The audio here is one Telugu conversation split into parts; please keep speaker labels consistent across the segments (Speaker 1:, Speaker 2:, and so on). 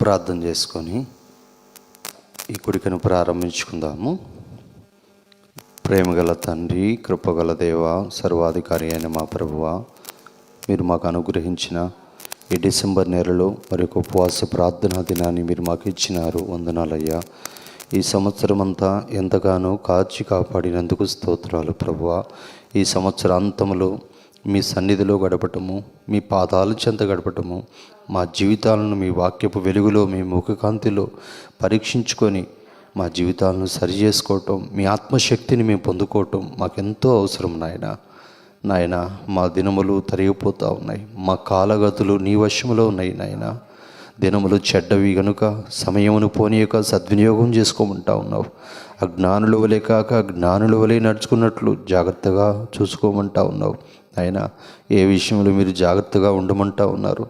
Speaker 1: ప్రార్థన చేసుకొని ఈ కూడికను ప్రారంభించుకుందాము. ప్రేమగల తండ్రి, కృపగల దేవ, సర్వాధికారి అయిన మా ప్రభువా, మీరు మాకు అనుగ్రహించిన ఈ డిసెంబర్ నెలలో మరి ఒక ఉపవాస ప్రార్థనా దినాన్ని మీరు మాకు ఇచ్చినారు. వందనాలయ్యా. ఈ సంవత్సరం అంతా ఎంతగానో కాపాడినందుకు స్తోత్రాలు ప్రభువా. ఈ సంవత్సర అంతములో మీ సన్నిధిలో గడపటము, మీ పాదాల చెంత గడపటము, మా జీవితాలను మీ వాక్యపు వెలుగులో, మీ ముఖకాంతిలో పరీక్షించుకొని మా జీవితాలను సరి చేసుకోవటం, మీ ఆత్మశక్తిని మేము పొందుకోవటం మాకెంతో అవసరం నాయన. మా దినములు తరిగిపోతూ ఉన్నాయి, మా కాలగతులు నీ వశములో ఉన్నాయి నాయన. దినములు చెడ్డవి గనుక సమయమును పోనీయక సద్వినియోగం చేసుకోమంటా ఉన్నావు. అజ్ఞానుల వలె కాక జ్ఞానుల వలె నడుచుకున్నట్లు జాగ్రత్తగా చూసుకోమంటా ఉన్నావు నాయన. ఏ విషయంలో మీరు జాగ్రత్తగా ఉండమంటా ఉన్నారు,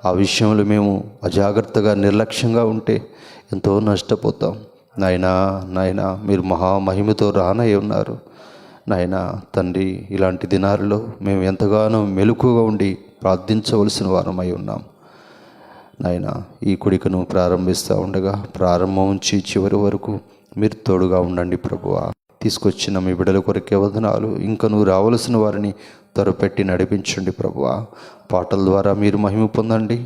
Speaker 1: ఆ విషయంలో మేము అజాగ్రత్తగా నిర్లక్ష్యంగా ఉంటే ఎంతో నష్టపోతాం నాయన. మీరు మహామహిమతో రానై ఉన్నారు నాయన తండ్రి. ఇలాంటి దినాలలో మేము ఎంతగానో మెలకుగా ఉండి ప్రార్థించవలసిన వారమై ఉన్నాం నాయన. ఈ కూడికను ప్రారంభిస్తూ ఉండగా ప్రారంభం నుంచి చివరి వరకు మీరు తోడుగా ఉండండి ప్రభువా. తీసుకొచ్చిన మీ బిడ్డల కొరకే వదనాలు. ఇంకా నువ్వు రావలసిన వారిని త్వరపెట్టి నడిపించండి ప్రభువా. పాటల ద్వారా మీరు మహిమ పొందండి.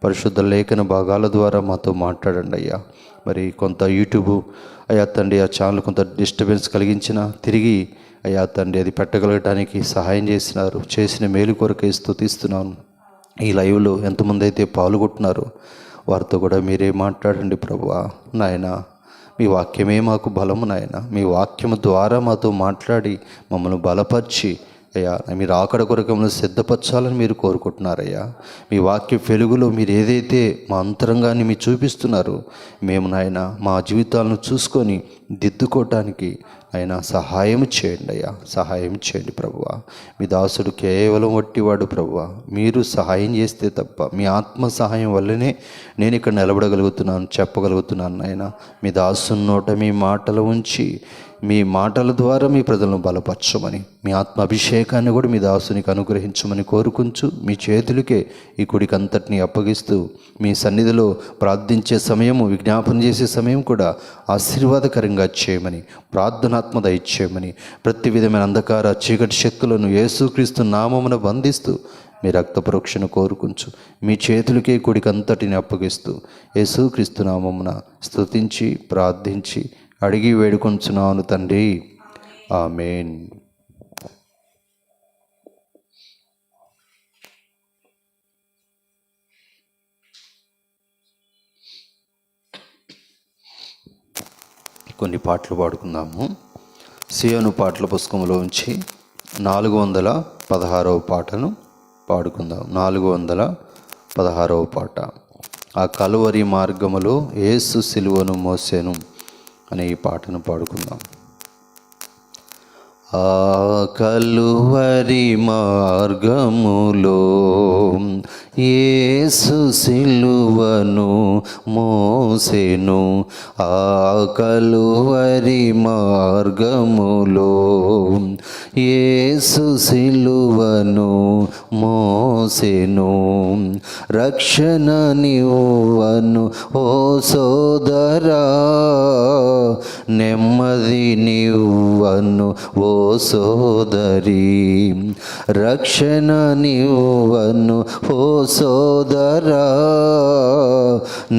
Speaker 1: పరిశుద్ధ లేఖన భాగాల ద్వారా మాతో మాట్లాడండి అయ్యా. మరి కొంత యూట్యూబ్ అయ్యా తండ్రి, ఆ ఛానల్ కొంత డిస్టర్బెన్స్ కలిగించిన తిరిగి అయ్యా తండ్రి అది పెట్టగలగటానికి సహాయం చేసిన మేలు కొరకే స్తుతిస్తున్నాను. ఈ లైవ్లో ఎంతమంది అయితే పాల్గొంటున్నారో వారితో కూడా మీరే మాట్లాడండి ప్రభువా నాయన. మీ వాక్యమే మాకు బలము నాయన. మీ వాక్యము ద్వారా మాతో మాట్లాడి మమ్మల్ని బలపరిచి అయ్యా మీరు ఆకడ కొరకు మమ్మల్ని సిద్ధపరచాలని మీరు కోరుకుంటున్నారయ్యా. మీ వాక్య వెలుగులో మీరు ఏదైతే మా అంతరంగాన్ని మీరు చూపిస్తున్నారో మేము నాయన మా జీవితాలను చూసుకొని దిద్దుకోవటానికి ఆయన సహాయం చేయండి అయ్యా. సహాయం చేయండి ప్రభువా. మీ దాసుడు కేవలం వట్టివాడు ప్రభువా. మీరు సహాయం చేస్తే తప్ప, మీ ఆత్మ సహాయం వల్లనే నేను ఇక్కడ నిలబడగలుగుతున్నాను, చెప్పగలుగుతున్నాను నాయన. మీ దాసుని నోట మీ మాటలు ఉంచి మీ మాటల ద్వారా మీ ప్రజలను బలపరచమని, మీ ఆత్మ అభిషేకాన్ని కూడా మీ దాసునికి అనుగ్రహించమని కోరుకుంటూ మీ చేతులకే ఈ కుడికి అంతటిని అప్పగిస్తూ మీ సన్నిధిలో ప్రార్థించే సమయము, విజ్ఞాపన చేసే సమయం కూడా ఆశీర్వాదకరంగా చేయమని, ప్రార్థనాత్మ దయచేయమని, ప్రతి విధమైన అంధకార చీకటి శక్తులను యేసుక్రీస్తు నామమున బంధిస్తూ మీ రక్త పరోక్షను కోరుకుంటూ మీ చేతులకే కుడికి అంతటిని అప్పగిస్తూ యేసుక్రీస్తు నామమున స్తుతించి ప్రార్థించి అడిగి వేడుకొంచున్నాను తండ్రి, ఆమేన్. కొన్ని పాటలు పాడుకుందాము. సియోను పాటల పుస్తకంలోంచి 416వ పాటను పాడుకుందాం. 416వ పాట. ఆ కలువరి మార్గములో యేసు సిలువను మోసెను అనే ఈ పాటను పాడుకుందాం. ఆ కలువరి మార్గములో యేసు సిలువను మోసెను. ఆ కలువరి మార్గములో యేసు సిలువను మోసెను. రక్షణ నివ్వను ఓ సోదరా, నెమ్మది నివ్వను ఓ సోదరి. రక్షణ నివ్వను ఓ సోదరా,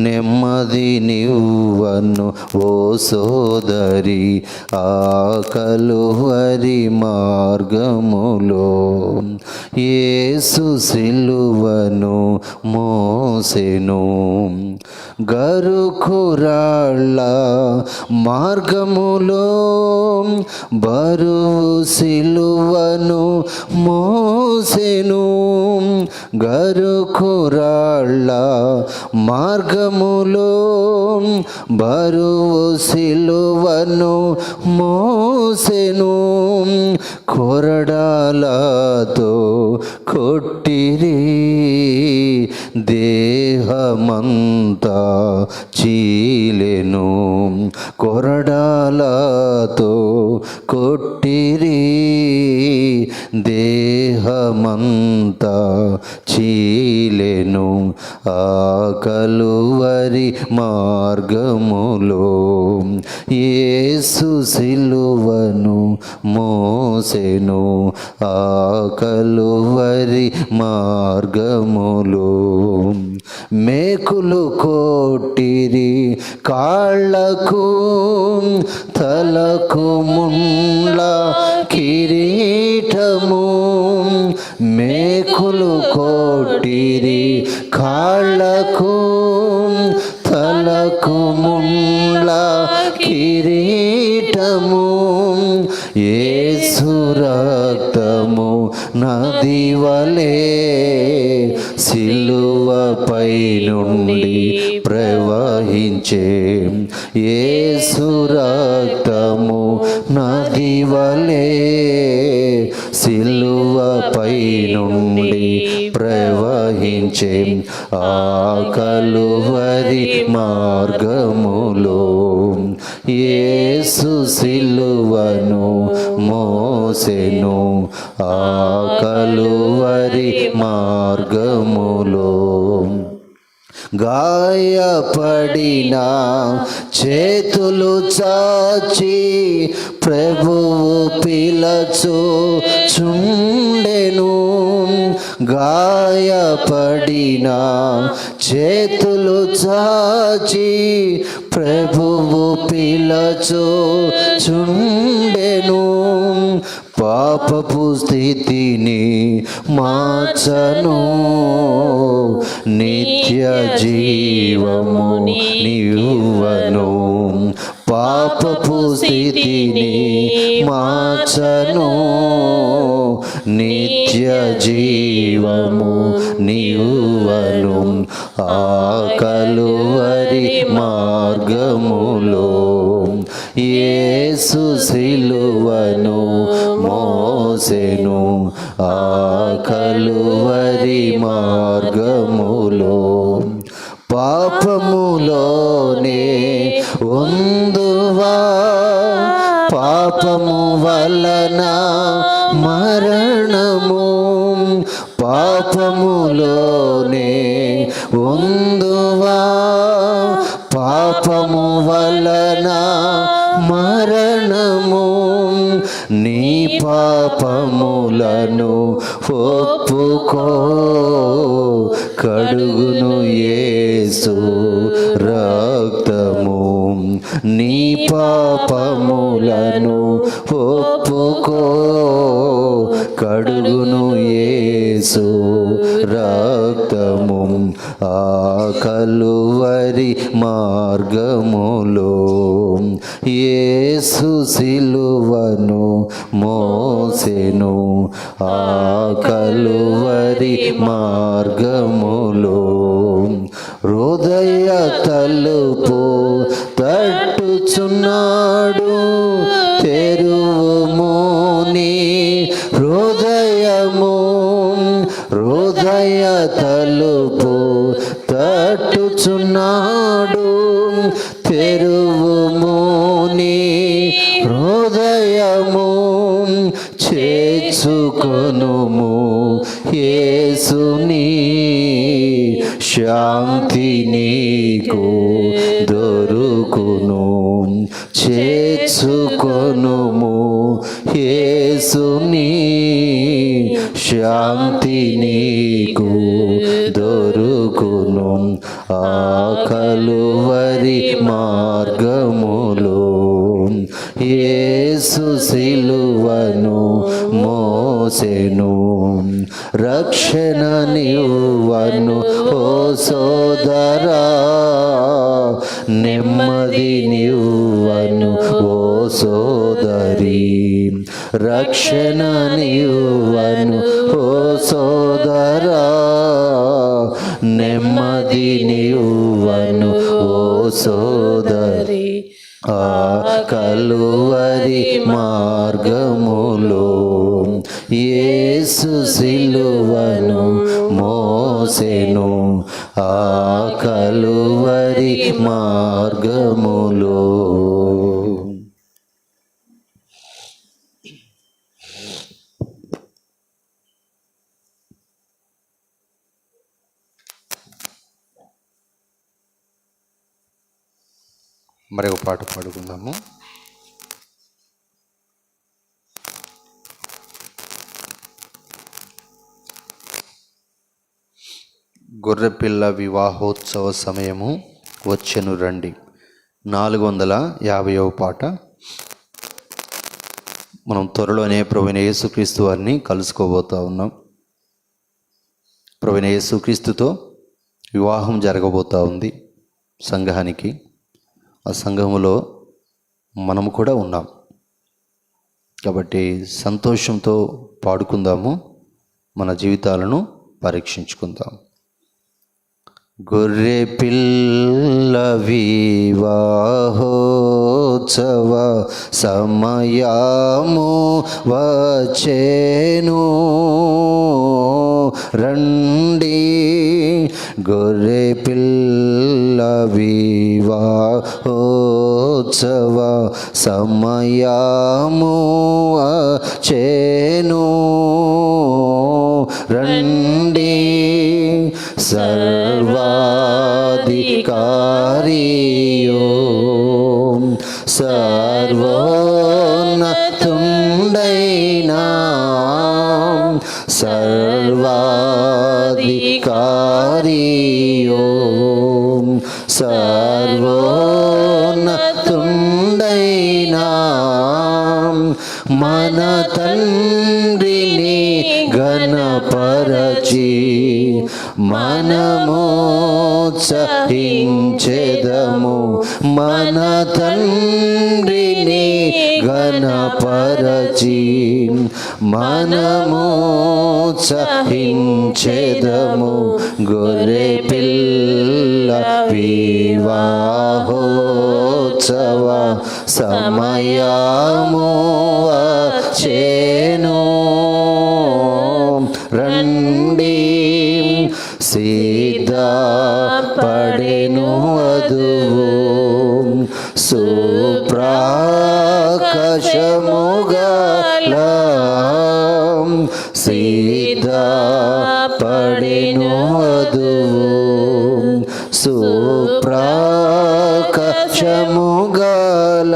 Speaker 1: నెమ్మది నివ్వను ఓ సోదరి. ఆ కలువరి మార్గములో యేసు సిలువను మోసెను. గరుకురాళ్ళ మార్గములో బరువు సిలువను మోసెను. గరుకురాళ్ళ మార్గములో బరువు సిలువను మోసెను. కొరడాలతో కొట్టిరి, దేహమంతా చీలెను. కొరడాలతో కొట్టిరి, దేహమంతా చీలెను ఆ కలువరి మార్గములో. యేసు సిలువను మోసెను ఆ కలువరి మార్గములో. మేకులు కొట్టిరి కాళ్ళకు, తలకు ముండ్ల కిరీటము. మేకులు కొట్టిరి కాళ్ళకు, తలకు ముండ్ల కిరీటము. యేసు రక్తము నది వలె సిలువపై నుండి ప్రవహించే. యేసు రక్తము నది వలె సిలువపై నుండి ప్రవహించే. ఆ కలువరి మార్గములో యేసు సిలువను మోసెను ఆ కలువరి మార్గములో. గాయపడిన చేతులు చాచి ప్రభువు పిలచుచుండెను. గాయపడిన చేతులు చాచి ప్రభువు పిలచుచుండెను. పాపపు స్థితిని మార్చను, నిత్య జీవము నీవను. పాపపు స్థితిని మార్చను, నిత్య జీవము నీవను. ఆ కలువరి మార్గములో యేసు సిలువను మోసెను ఆ కలువరి మార్గములో. పాపములోనే ఉందువా, పాపము వలన మరణము. పాపములోనే ఉందువా, పాపము వలన మరణము. నీ పాపములను ఒప్పుకో, కడుగును యేసు రక్తము. నీ పాపములను ఒప్పుకో, కడుగును యేసు రక్తము. ఆ కలువరి మార్గములో యేసు సిలువను మోసెను ఆ కలువరి మార్గములో. హృదయ తలుపు తట్టుచున్నాడు, తెరువుము నీ హృదయము. హృదయ తలుపు తట్టుచున్నాడు, తెరువుము నీ హృదయము. చేర్చుకొనుము యేసుని, శాంతి నీకు దొరుకును. చేర్చుకొనుము యేసుని, శాంతి నీకు దొరుకును. ఆ కలువరి మార్గములో యేసు సిలువను మోసెను రక్షణ నీవను. ఓ సోదరా, నెమ్మది నీవను. ఓ సోదరి, రక్షణ నీవను. ఓ సోదరా, నెమ్మది నీవను. ఓ సోదరి, ఆ కలువరి మార్గములో యేసు సిలువను మోసెను ఆ కలువరి మార్గములో. మరి ఒక పాట పాడుకుందాము. గొర్రెపిల్ల వివాహోత్సవ సమయము వచ్చెను రండి. 450వ పాట. మనం త్వరలోనే ప్రభువైన యేసుక్రీస్తు వారిని కలుసుకోబోతూ ఉన్నాం. ప్రభువైన యేసుక్రీస్తుతో వివాహం జరగబోతూ ఉంది సంఘానికి. ఆ సంఘములో మనము కూడా ఉన్నాం కాబట్టి సంతోషంతో పాడుకుందాము, మన జీవితాలను పరీక్షించుకుందాం. గొర్రె పిల్ల వివాహోత్సవ సమయము వచ్చెను రండి. గొర్రె పిల్ల వివాహోత్సవ సమయము వచ్చెను రండి. సర్వాధికారియో సర్వోన్నతుండైనా సర్వాధికారియో సర్వోన్నతుండైనా మన తండ్రిని ఘనపరచి మనమోత్సహించెదము. మన తండ్రిని ఘనపరచి మనమోత్సహించెదము. గొర్రె పిల్ల వివాహోత్సవ సమయము వచ్చెను రండి. సిద్ధపడెను వధువు సుప్రకాశముగల. సిద్ధపడెను వధువు సుప్రకాశముగల.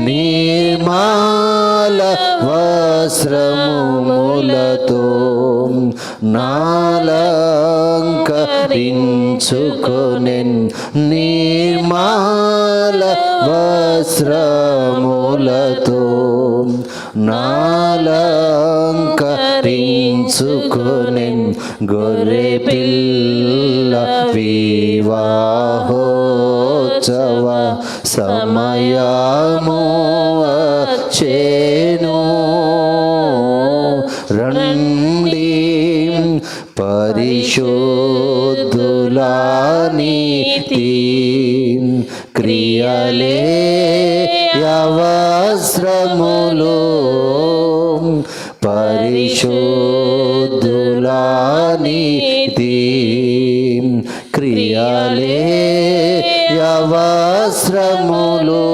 Speaker 1: నిర్మల వస్త్రములతో నాలంకరించుకొనెన్. నిర్మల వస్త్రములతో నాలంకరించుకొనెన్. గొర్రె పిల్ల వివాహోత్సవ సమయము వచ్చెను రండి. పరిశుద్ధుల నీతి క్రియలే అవసరములు. పరిశుద్ధుల నీతి క్రియలే అవసరములు.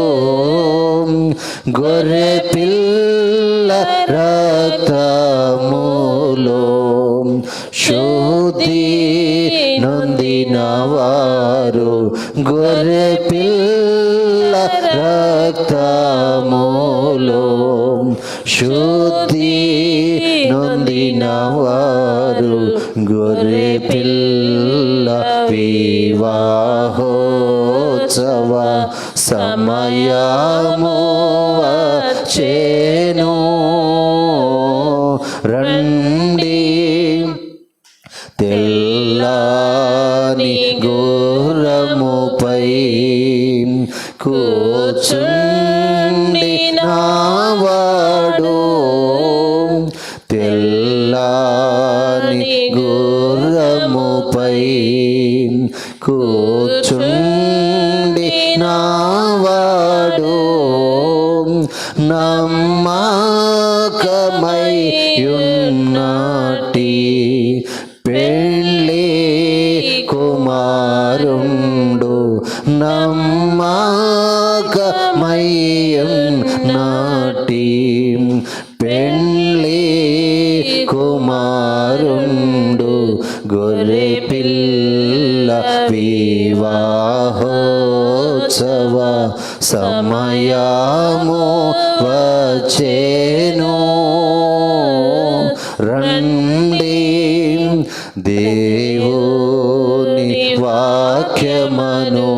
Speaker 1: గొర్రె పిల్ల రక్తములో శుద్ధి నొందిన వారు. గొర్రె పిల్ల రక్తములో శుద్ధి నొందిన వారు. గొర్రె పిల్ల వివాహోత్సవ సమయము వచ్చెను రండి. తెల్లని గుర్రముపై కూర్చుండినవాడు. తెల్లని గుర్రముపై కూర్చుండినవాడు. నమ్మకమై యున్నటి పెళ్ళి కుమారుండు. నమ్మకమై యున్నటి పెళ్ళి కుమారుండు. గొర్రె పిల్ల వివాహోత్సవ సమయము వచ్చేను. రండి దేవుని వాక్యమను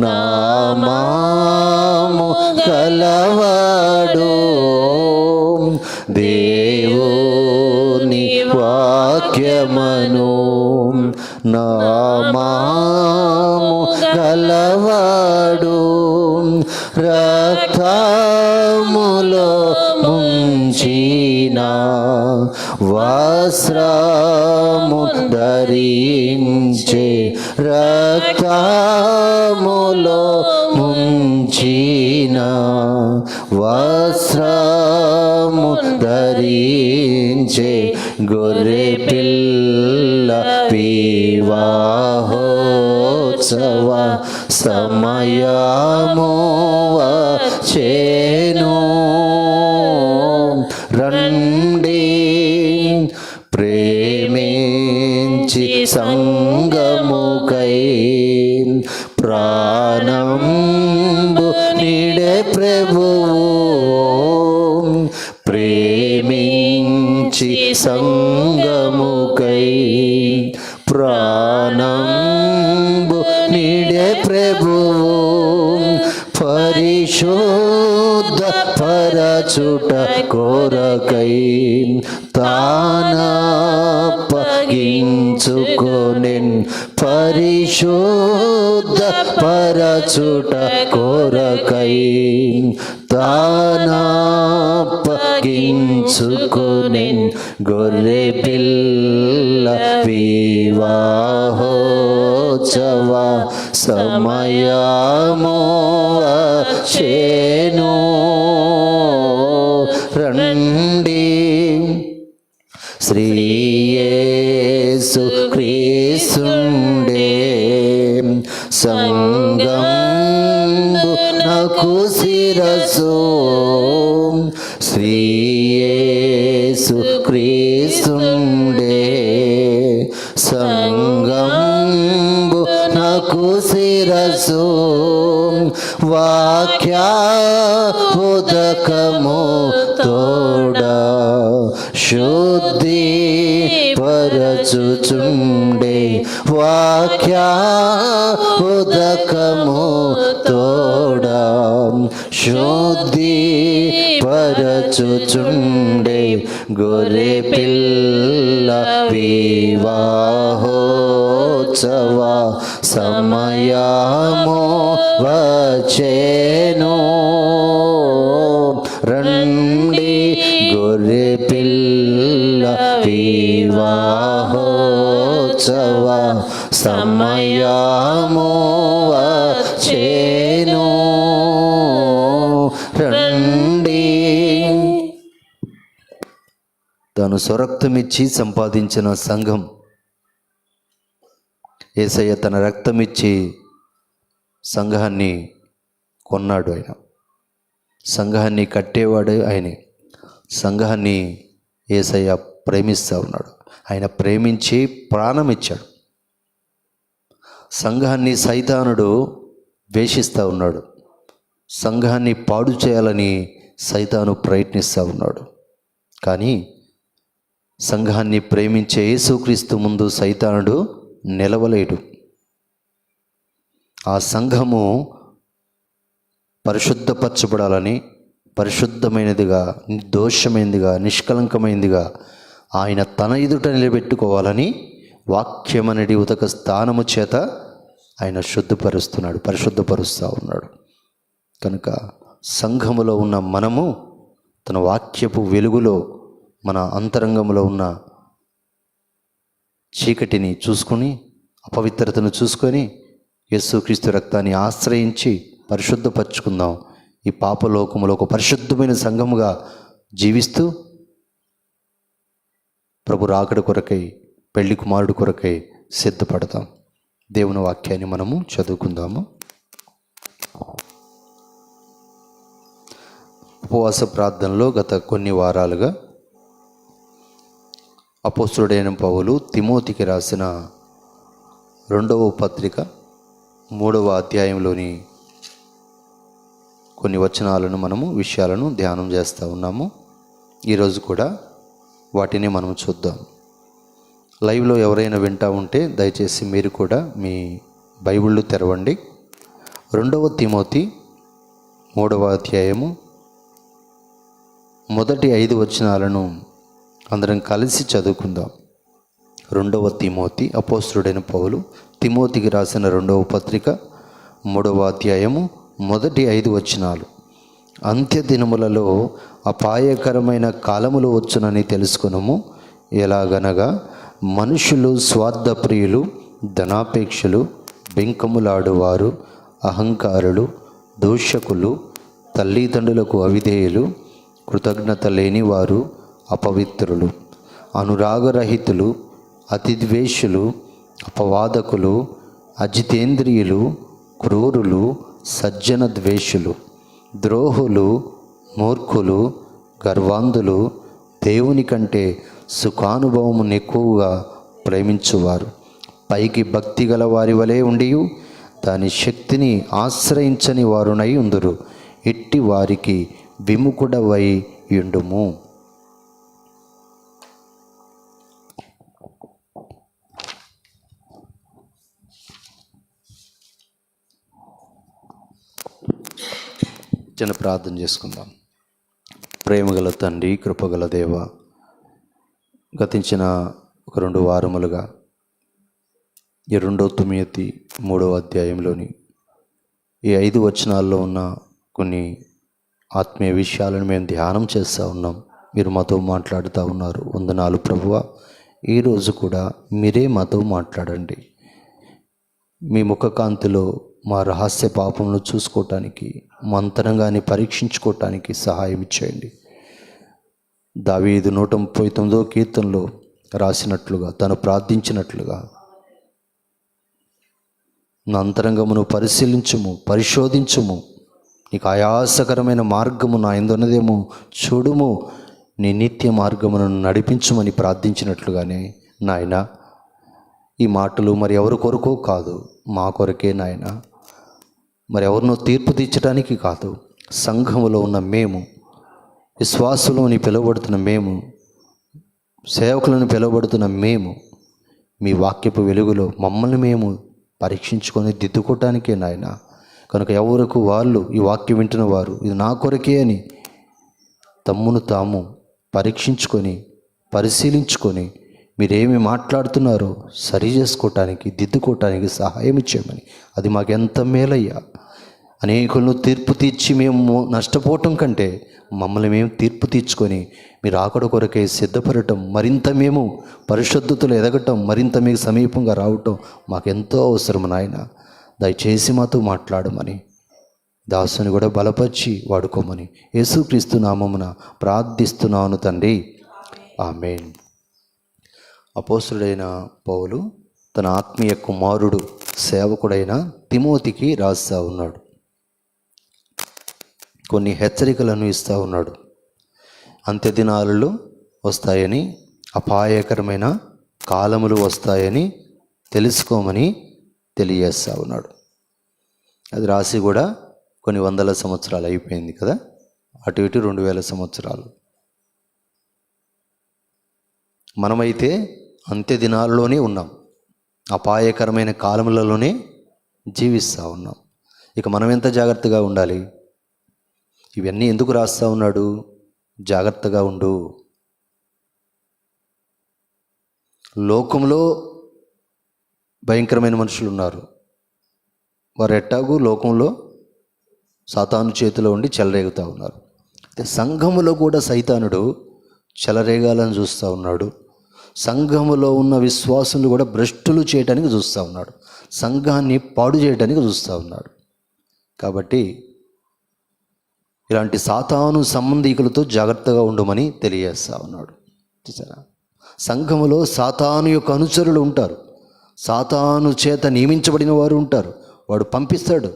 Speaker 1: నామము గలవాడు, దేవుని వాక్యమను నామము గలవాడు, రక్తములో ముంచిన వస్త్రము ధరించే, రక్తములో ముంచిన వస్త్రము ధరించే, గొర్రె పిల్ల వివాహోత్సవ సమయము వచ్చేను. రండి ప్రేమించి సంగముకై ప్రాణంబు నీడే ప్రభువు, ప్రేమించి సంగముకై ప్రాణంబు నీడే ప్రభువు, పరిశుద్ధ పరచుట కొరకై తానప్పగించుకొనెన్, పరిశుద్ధ పరచుట కొరకై తానప్పగించుకొనెన్, గొర్రె పిల్ల వివాహోత్సవ సమయము వచ్చేను. రండి శ్రీ యేసు క్రీస్తుండే సంగంబునకు శిరసు, శ్రీ యేసు క్రీస్తుండే సంగంబునకు శిరసు, వాక్యోదకము తోడా శుద్ధి పరచుచుండే, వాక్యోదకము తోడా శుద్ధి పరచుచుండే, గొర్రె పిల్ల వివాహోత్సవ సమయము వచ్చేను. రండి గొర్రె పిల్ల వివాహోత్సవ సమయము వచ్చేను. రండి. తాను స్వరక్తమిచ్చి సంపాదించిన సంఘం, యేసయ్య తన రక్తమిచ్చి సంఘాన్ని కొన్నాడు. ఆయన సంఘాన్ని కట్టేవాడు ఆయనే. సంఘాన్ని యేసయ్య ప్రేమిస్తూ ఉన్నాడు. ఆయన ప్రేమించి ప్రాణం ఇచ్చాడు. సంఘాన్ని సైతానుడు ద్వేషిస్తూ ఉన్నాడు. సంఘాన్ని పాడు చేయాలని సైతాను ప్రయత్నిస్తూ ఉన్నాడు. కానీ సంఘాన్ని ప్రేమించే యేసుక్రీస్తు ముందు సైతానుడు నిలవలేడు. ఆ సంఘము పరిశుద్ధపరచబడాలని, పరిశుద్ధమైనదిగా, నిర్దోషమైనదిగా, నిష్కలంకమైనదిగా ఆయన తన ఎదుట నిలబెట్టుకోవాలని వాక్యమనడి ఉతక స్థానము చేత ఆయన శుద్ధపరుస్తున్నాడు, పరిశుద్ధపరుస్తూ ఉన్నాడు. కనుక సంఘములో ఉన్న మనము తన వాక్యపు వెలుగులో మన అంతరంగంలో ఉన్న చీకటిని చూసుకొని, అపవిత్రతను చూసుకొని యేసుక్రీస్తు రక్తాన్ని ఆశ్రయించి పరిశుద్ధపరచుకుందాం. ఈ పాపలోకములో ఒక పరిశుద్ధమైన సంఘముగా జీవిస్తూ ప్రభు రాకడ కొరకై, పెళ్లి కుమారుడు కొరకై సిద్ధపడతాం. దేవుని వాక్యాన్ని మనము చదువుకుందాము. ఉపవాస ప్రార్థనలో గత కొన్ని వారాలుగా అపోస్తలుడైన పౌలు తిమోతికి రాసిన 2వ పత్రిక 3వ అధ్యాయంలోని కొన్ని వచనాలను విషయాలను ధ్యానం చేస్తూ ఉన్నాము. ఈరోజు కూడా వాటిని మనం చూద్దాం. లైవ్లో ఎవరైనా వింటూ ఉంటే దయచేసి మీరు కూడా మీ బైబిళ్ళు తెరవండి. 2వ తిమోతి 3వ అధ్యాయము మొదటి 5 వచనాలను అందరం కలిసి చదువుకుందాం. 2వ తిమోతి, అపోస్తలుడైన పౌలు తిమోతికి రాసిన 2వ పత్రిక 3వ అధ్యాయము మొదటి 5 వచనాలు. అంత్య దినములలో అపాయకరమైన కాలములు వచ్చునని తెలుసుకొనుము. ఎలాగనగా మనుషులు స్వార్థప్రియులు, ధనాపేక్షలు, బెంకములాడువారు, అహంకారులు, దూషకులు, తల్లిదండ్రులకు అవిధేయులు, కృతజ్ఞత లేనివారు, అపవిత్రులు, అనురాగరహితులు, అతిద్వేషులు, అపవాదకులు, అజితేంద్రియులు, క్రూరులు, సజ్జన ద్వేషులు, ద్రోహులు, మూర్ఖులు, గర్వాంధులు, దేవుని కంటే సుఖానుభవమును ఎక్కువగా ప్రేమించువారు, పైకి భక్తి గల వారి వలె ఉండి దాని శక్తిని ఆశ్రయించని వారునై ఉందురు. ఇట్టి వారికి విముఖుడవై యుండుము. చిన్న ప్రార్థన చేసుకుందాం. ప్రేమగల తండ్రి, కృపగల దేవ, గతించిన ఒక 2 వారములుగా ఈ 2వ తిమోతి 3వ అధ్యాయంలోని ఈ 5 వచనాల్లో ఉన్న కొన్ని ఆత్మీయ విషయాలను మేము ధ్యానం చేస్తూ ఉన్నాం. మీరు మాతో మాట్లాడుతూ ఉన్నారు. వందనాలు ప్రభువా. ఈరోజు కూడా మీరే మాతో మాట్లాడండి. మీ ముఖకాంతిలో మా రహస్య పాపములను చూసుకోవటానికి, మా అంతరంగాన్ని పరీక్షించుకోవటానికి సహాయం ఇచ్చేయండి. దావీదు 139వ కీర్తనలో రాసినట్లుగా, తను ప్రార్థించినట్లుగా, నా అంతరంగమును పరిశీలించుము, పరిశోధించుము, నీకు ఆయాసకరమైన మార్గము నా యందున్నదేమో చూడుము, నీ నిత్య మార్గమును నడిపించుమని ప్రార్థించినట్లుగానే నాయన, ఈ మాటలు మరి ఎవరి కొరకో కాదు, మా కొరకే నాయన. మరి ఎవరినో తీర్పు తీర్చడానికి కాదు, సంఘములో ఉన్న మేము, విశ్వాసులని పిలువబడుతున్న మేము, సేవకులను పిలువబడుతున్న మేము, మీ వాక్యపు వెలుగులో మమ్మల్ని మేము పరీక్షించుకొని దిద్దుకోవటానికే నాయన. కనుక ఎవరికి వాళ్ళు ఈ వాక్యం వింటున్న వారు ఇది నా కొరకే అని తమ్మును తాము పరీక్షించుకొని, పరిశీలించుకొని, మీరేమి మాట్లాడుతున్నారో సరి చేసుకోవటానికి, దిద్దుకోవటానికి సహాయం ఇచ్చేయమని. అది మాకెంత మేలయ్యా. అనేకులను తీర్పు తీర్చి మేము నష్టపోవటం కంటే మమ్మల్ని మేము తీర్పు తీర్చుకొని మీరు ఆకడ కొరకే సిద్ధపడటం, మరింత మేము పరిశుద్ధతలు ఎదగటం, మరింత మీకు సమీపంగా రావటం మాకెంతో అవసరం నాయన. దయచేసి మాతో మాట్లాడమని, దాసుని కూడా బలపరిచి వాడుకోమని యేసుక్రీస్తు నామమున ప్రార్థిస్తున్నాను తండ్రి, ఆమేన్. అపోస్తలుడైన పౌలు తన ఆత్మీయ కుమారుడు, సేవకుడైన తిమోతికి రాస్తా ఉన్నాడు. కొన్ని హెచ్చరికలను ఇస్తూ ఉన్నాడు. అంత్యదినాలలో వస్తాయని, అపాయకరమైన కాలములు వస్తాయని తెలుసుకోమని తెలియజేస్తూ ఉన్నాడు. అది రాసి కూడా కొన్ని వందల సంవత్సరాలు అయిపోయింది కదా, అటు ఇటు 2000 సంవత్సరాలు. మనమైతే అంత్య దినాల్లోనే ఉన్నాం, అపాయకరమైన కాలములలోనే జీవిస్తూ ఉన్నాం. ఇక మనం ఎంత జాగ్రత్తగా ఉండాలి? ఇవన్నీ ఎందుకు రాస్తూ ఉన్నాడు? జాగ్రత్తగా ఉండు. లోకంలో భయంకరమైన మనుషులు ఉన్నారు. వారు ఎట్టాగు లోకంలో సాతాను చేతిలో ఉండి చెలరేగుతూ ఉన్నారు. అయితే సంఘములో కూడా సైతానుడు చెలరేగాలని చూస్తూ ఉన్నాడు. సంఘములో ఉన్న విశ్వాసులు కూడా భ్రష్టులు చేయడానికి చూస్తూ ఉన్నాడు. సంఘాన్ని పాడు చేయడానికి చూస్తూ ఉన్నాడు. కాబట్టి ఇలాంటి సాతాను సంబంధీకులతో జాగ్రత్తగా ఉండమని తెలియజేస్తూ ఉన్నాడు. చూసారా, సంఘములో సాతాను యొక్క అనుచరులు ఉంటారు, సాతాను చేత నియమించబడిన వారు ఉంటారు. వాడు పంపిస్తాడు.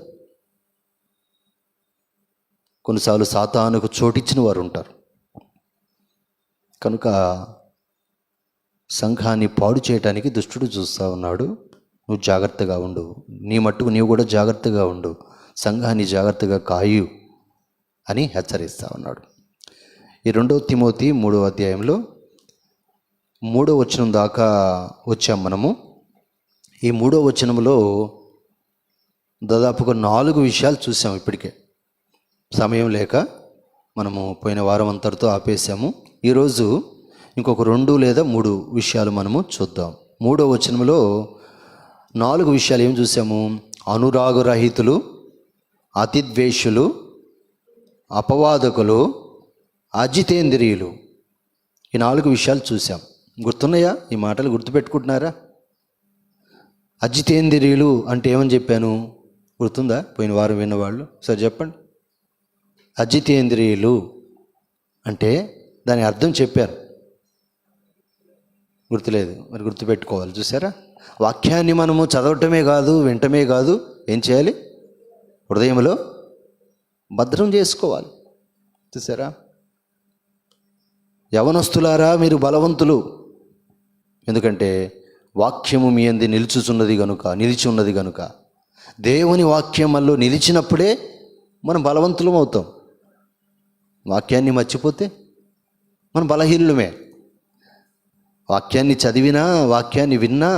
Speaker 1: కొన్నిసార్లు సాతానుకు చోటిచ్చిన వారు ఉంటారు. కనుక సంఘాన్ని పాడు చేయడానికి దుష్టుడు చూస్తూ ఉన్నాడు. నువ్వు జాగ్రత్తగా ఉండు, నీ మట్టుకు నీవు కూడా జాగ్రత్తగా ఉండు, సంఘాన్ని జాగ్రత్తగా కాయు అని హెచ్చరిస్తూ ఉన్నాడు. ఈ 2 తిమోతి 3వ అధ్యాయంలో 3వ వచనం దాకా వచ్చాం మనము. ఈ 3వ వచనంలో దాదాపుగా 4 విషయాలు చూసాం. ఇప్పటికే సమయం లేక మనము పోయిన వారం అంతటితో ఆపేసాము. ఈరోజు ఇంకొక 2 లేదా 3 విషయాలు మనము చూద్దాం. 3వ వచనంలో 4 విషయాలు ఏం చూసాము? అనురాగరహితులు, అతిద్వేషులు, అపవాదకులు, అజితేంద్రియులు. ఈ 4 విషయాలు చూసాం. గుర్తున్నాయా? ఈ మాటలు గుర్తుపెట్టుకుంటున్నారా? అజితేంద్రియులు అంటే ఏమని చెప్పాను? గుర్తుందా? పోయిన వారం విన్నవాళ్ళు సరే చెప్పండి. అజితేంద్రియులు అంటే దాని అర్థం చెప్పారు, గుర్తులేదు. మరి గుర్తుపెట్టుకోవాలి. చూసారా? వాక్యాన్ని మనము చదవటమే కాదు, వినటమే కాదు, ఏం చేయాలి? హృదయంలో భద్రం చేసుకోవాలి. చూసారా? యవనస్తులారా మీరు బలవంతులు, ఎందుకంటే వాక్యము మీ యందు నిలిచి ఉన్నది కనుక. దేవుని వాక్యం మనలో నిలిచినప్పుడే మనం బలవంతులం అవుతాం. వాక్యాన్ని మర్చిపోతే మనం బలహీనులమే. వాక్యాన్ని చదివినా, వాక్యాన్ని విన్నా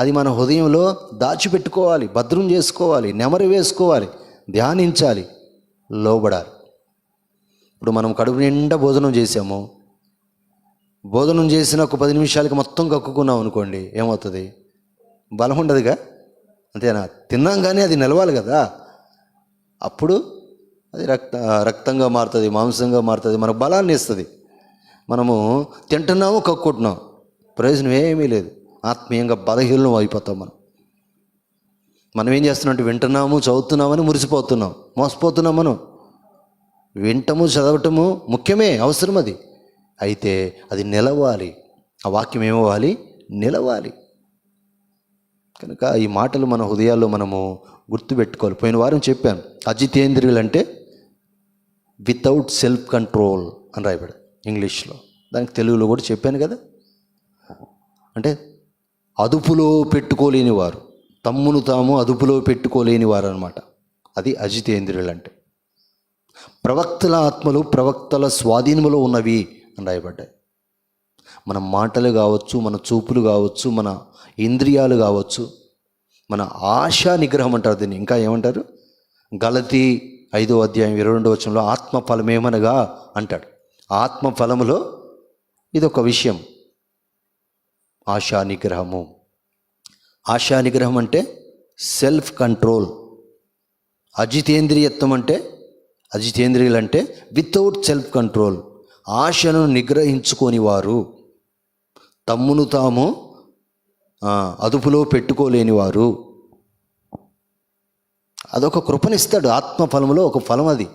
Speaker 1: అది మన హృదయంలో దాచిపెట్టుకోవాలి, భద్రం చేసుకోవాలి, నెమరు వేసుకోవాలి, ధ్యానించాలి, లోబడాలి. ఇప్పుడు మనం కడుపు నిండా భోజనం చేసాము. భోజనం చేసిన ఒక 10 నిమిషాలకి మొత్తం కక్కుకున్నాం అనుకోండి, ఏమవుతుంది? బలం ఉండదుగా, అంతేనా? తిన్నాం కానీ అది నిలవాలి కదా. అప్పుడు అది రక్తంగా మారుతుంది, మాంసంగా మారుతుంది, మనకు బలాన్ని ఇస్తుంది. మనము తింటున్నాము, కక్కుంటున్నాం, ప్రయోజనం ఏమీ లేదు. ఆత్మీయంగా బలహీనం అయిపోతాం. మనం ఏం చేస్తున్నాం అంటే వింటున్నాము, చదువుతున్నామని మురిసిపోతున్నాం, మోసపోతున్నాం. మనం వింటము, చదవటము ముఖ్యమే, అవసరం అది. అయితే అది నిలవాలి. ఆ వాక్యం ఏమవ్వాలి? నిలవాలి. కనుక ఈ మాటలు మన హృదయాల్లో మనము గుర్తుపెట్టుకోవాలి. పోయిన వారం చెప్పాను, అజితేంద్రియులు అంటే వితౌట్ సెల్ఫ్ కంట్రోల్ అని రాయబడి ఇంగ్లీష్లో. దానికి తెలుగులో కూడా చెప్పాను కదా. అంటే అదుపులో పెట్టుకోలేని వారు, తమ్మును తాము అదుపులో పెట్టుకోలేని వారు అనమాట. అది అజితేంద్రియులు అంటే. ప్రవక్తల ఆత్మలు ప్రవక్తల స్వాధీనంలో ఉన్నవి అని రాయబడ్డాయి. మన మాటలు కావచ్చు, మన చూపులు కావచ్చు, మన ఇంద్రియాలు కావచ్చు, మన ఆశా నిగ్రహం అంటారు దీన్ని. ఇంకా ఏమంటారు? గలతీ 5వ అధ్యాయం 22వ వచనంలో ఆత్మ ఫలమేమనగా అంటాడు. ఆత్మ ఫలములో ఇదొక విషయం, ఆశా నిగ్రహము. ఆశా నిగ్రహం అంటే సెల్ఫ్ కంట్రోల్. అజితేంద్రియత్వం అంటే, అజితేంద్రియులు అంటే వితౌట్ సెల్ఫ్ కంట్రోల్, ఆశను నిగ్రహించుకొని వారు, తమ్మును తాము అదుపులో పెట్టుకోలేని వారు. అదొక కృపనిస్తాడు. ఆత్మఫలములో ఒక ఫలం అది.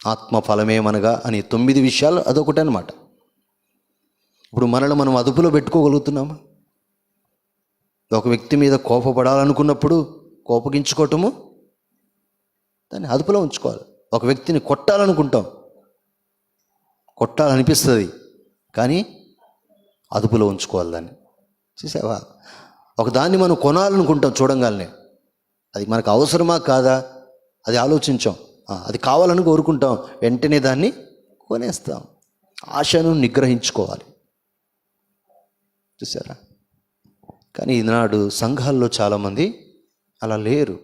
Speaker 1: ఆత్మఫలమేమనగా అని 9 విషయాలు అదొకటి అనమాట. ఇప్పుడు మనల్ని మనం అదుపులో పెట్టుకోగలుగుతున్నామా? ఒక వ్యక్తి మీద కోపపడాలనుకున్నప్పుడు కోపగించుకోవటము, దాన్ని అదుపులో ఉంచుకోవాలి. ఒక వ్యక్తిని కొట్టాలనుకుంటాం, కొట్టాలనిపిస్తుంది, కానీ అదుపులో ఉంచుకోవాలి దాన్ని. చూసావా? ఒక దాన్ని మనం కొనాలనుకుంటాం, చూడంగానే అది మనకు అవసరమా కాదా అది ఆలోచించాం, అది కావాలని కోరుకుంటాం, వెంటనే దాన్ని కొనేస్తాం. ఆశను నిగ్రహించుకోవాలి. చూసారా? కానీ ఈనాడు సంఘాల్లో చాలామంది అలా లేరు.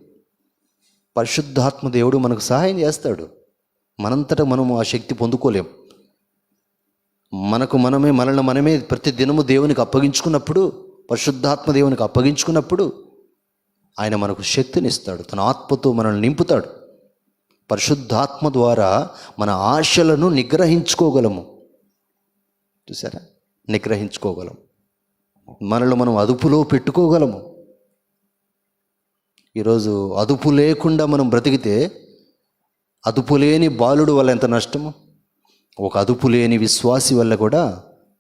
Speaker 1: పరిశుద్ధాత్మ దేవుడు మనకు సహాయం చేస్తాడు. మనంతటా మనము ఆ శక్తి పొందుకోలేం. మనల్ని మనమే ప్రతి దినము దేవునికి అప్పగించుకున్నప్పుడు, పరిశుద్ధాత్మ దేవునికి అప్పగించుకున్నప్పుడు ఆయన మనకు శక్తినిస్తాడు. తన ఆత్మతో మనల్ని నింపుతాడు. పరిశుద్ధాత్మ ద్వారా మన ఆశలను నిగ్రహించుకోగలము. చూసారా? నిగ్రహించుకోగలం. మనల్ని మనం అదుపులో పెట్టుకోగలము. ఈరోజు అదుపు లేకుండా మనం బ్రతికితే, అదుపు లేని బాలుడు వల్ల ఎంత నష్టము, ఒక అదుపు లేని విశ్వాసి వల్ల కూడా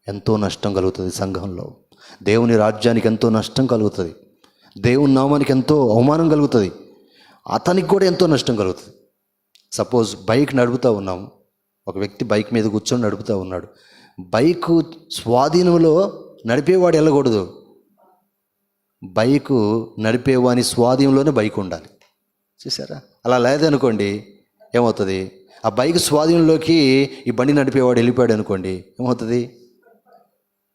Speaker 1: ఎంతో నష్టం కలుగుతుంది. సంఘంలో దేవుని రాజ్యానికి ఎంతో నష్టం కలుగుతుంది. దేవుని నామానికి ఎంతో అవమానం కలుగుతుంది. అతనికి కూడా ఎంతో నష్టం కలుగుతుంది. సపోజ్ బైక్ నడుపుతూ ఉన్నాము, ఒక వ్యక్తి బైక్ మీద కూర్చొని నడుపుతూ ఉన్నాడు. బైకు స్వాధీనంలో నడిపేవాడు వెళ్ళకూడదు. బైకు నడిపేవాని స్వాధీనంలోనే బైక్ ఉండాలి. చూసారా? అలా లేదనుకోండి ఏమవుతుంది? ఆ బైక్ స్వాధీనంలోకి ఈ బండి నడిపేవాడు వెళ్ళిపోయాడు అనుకోండి, ఏమవుతుంది?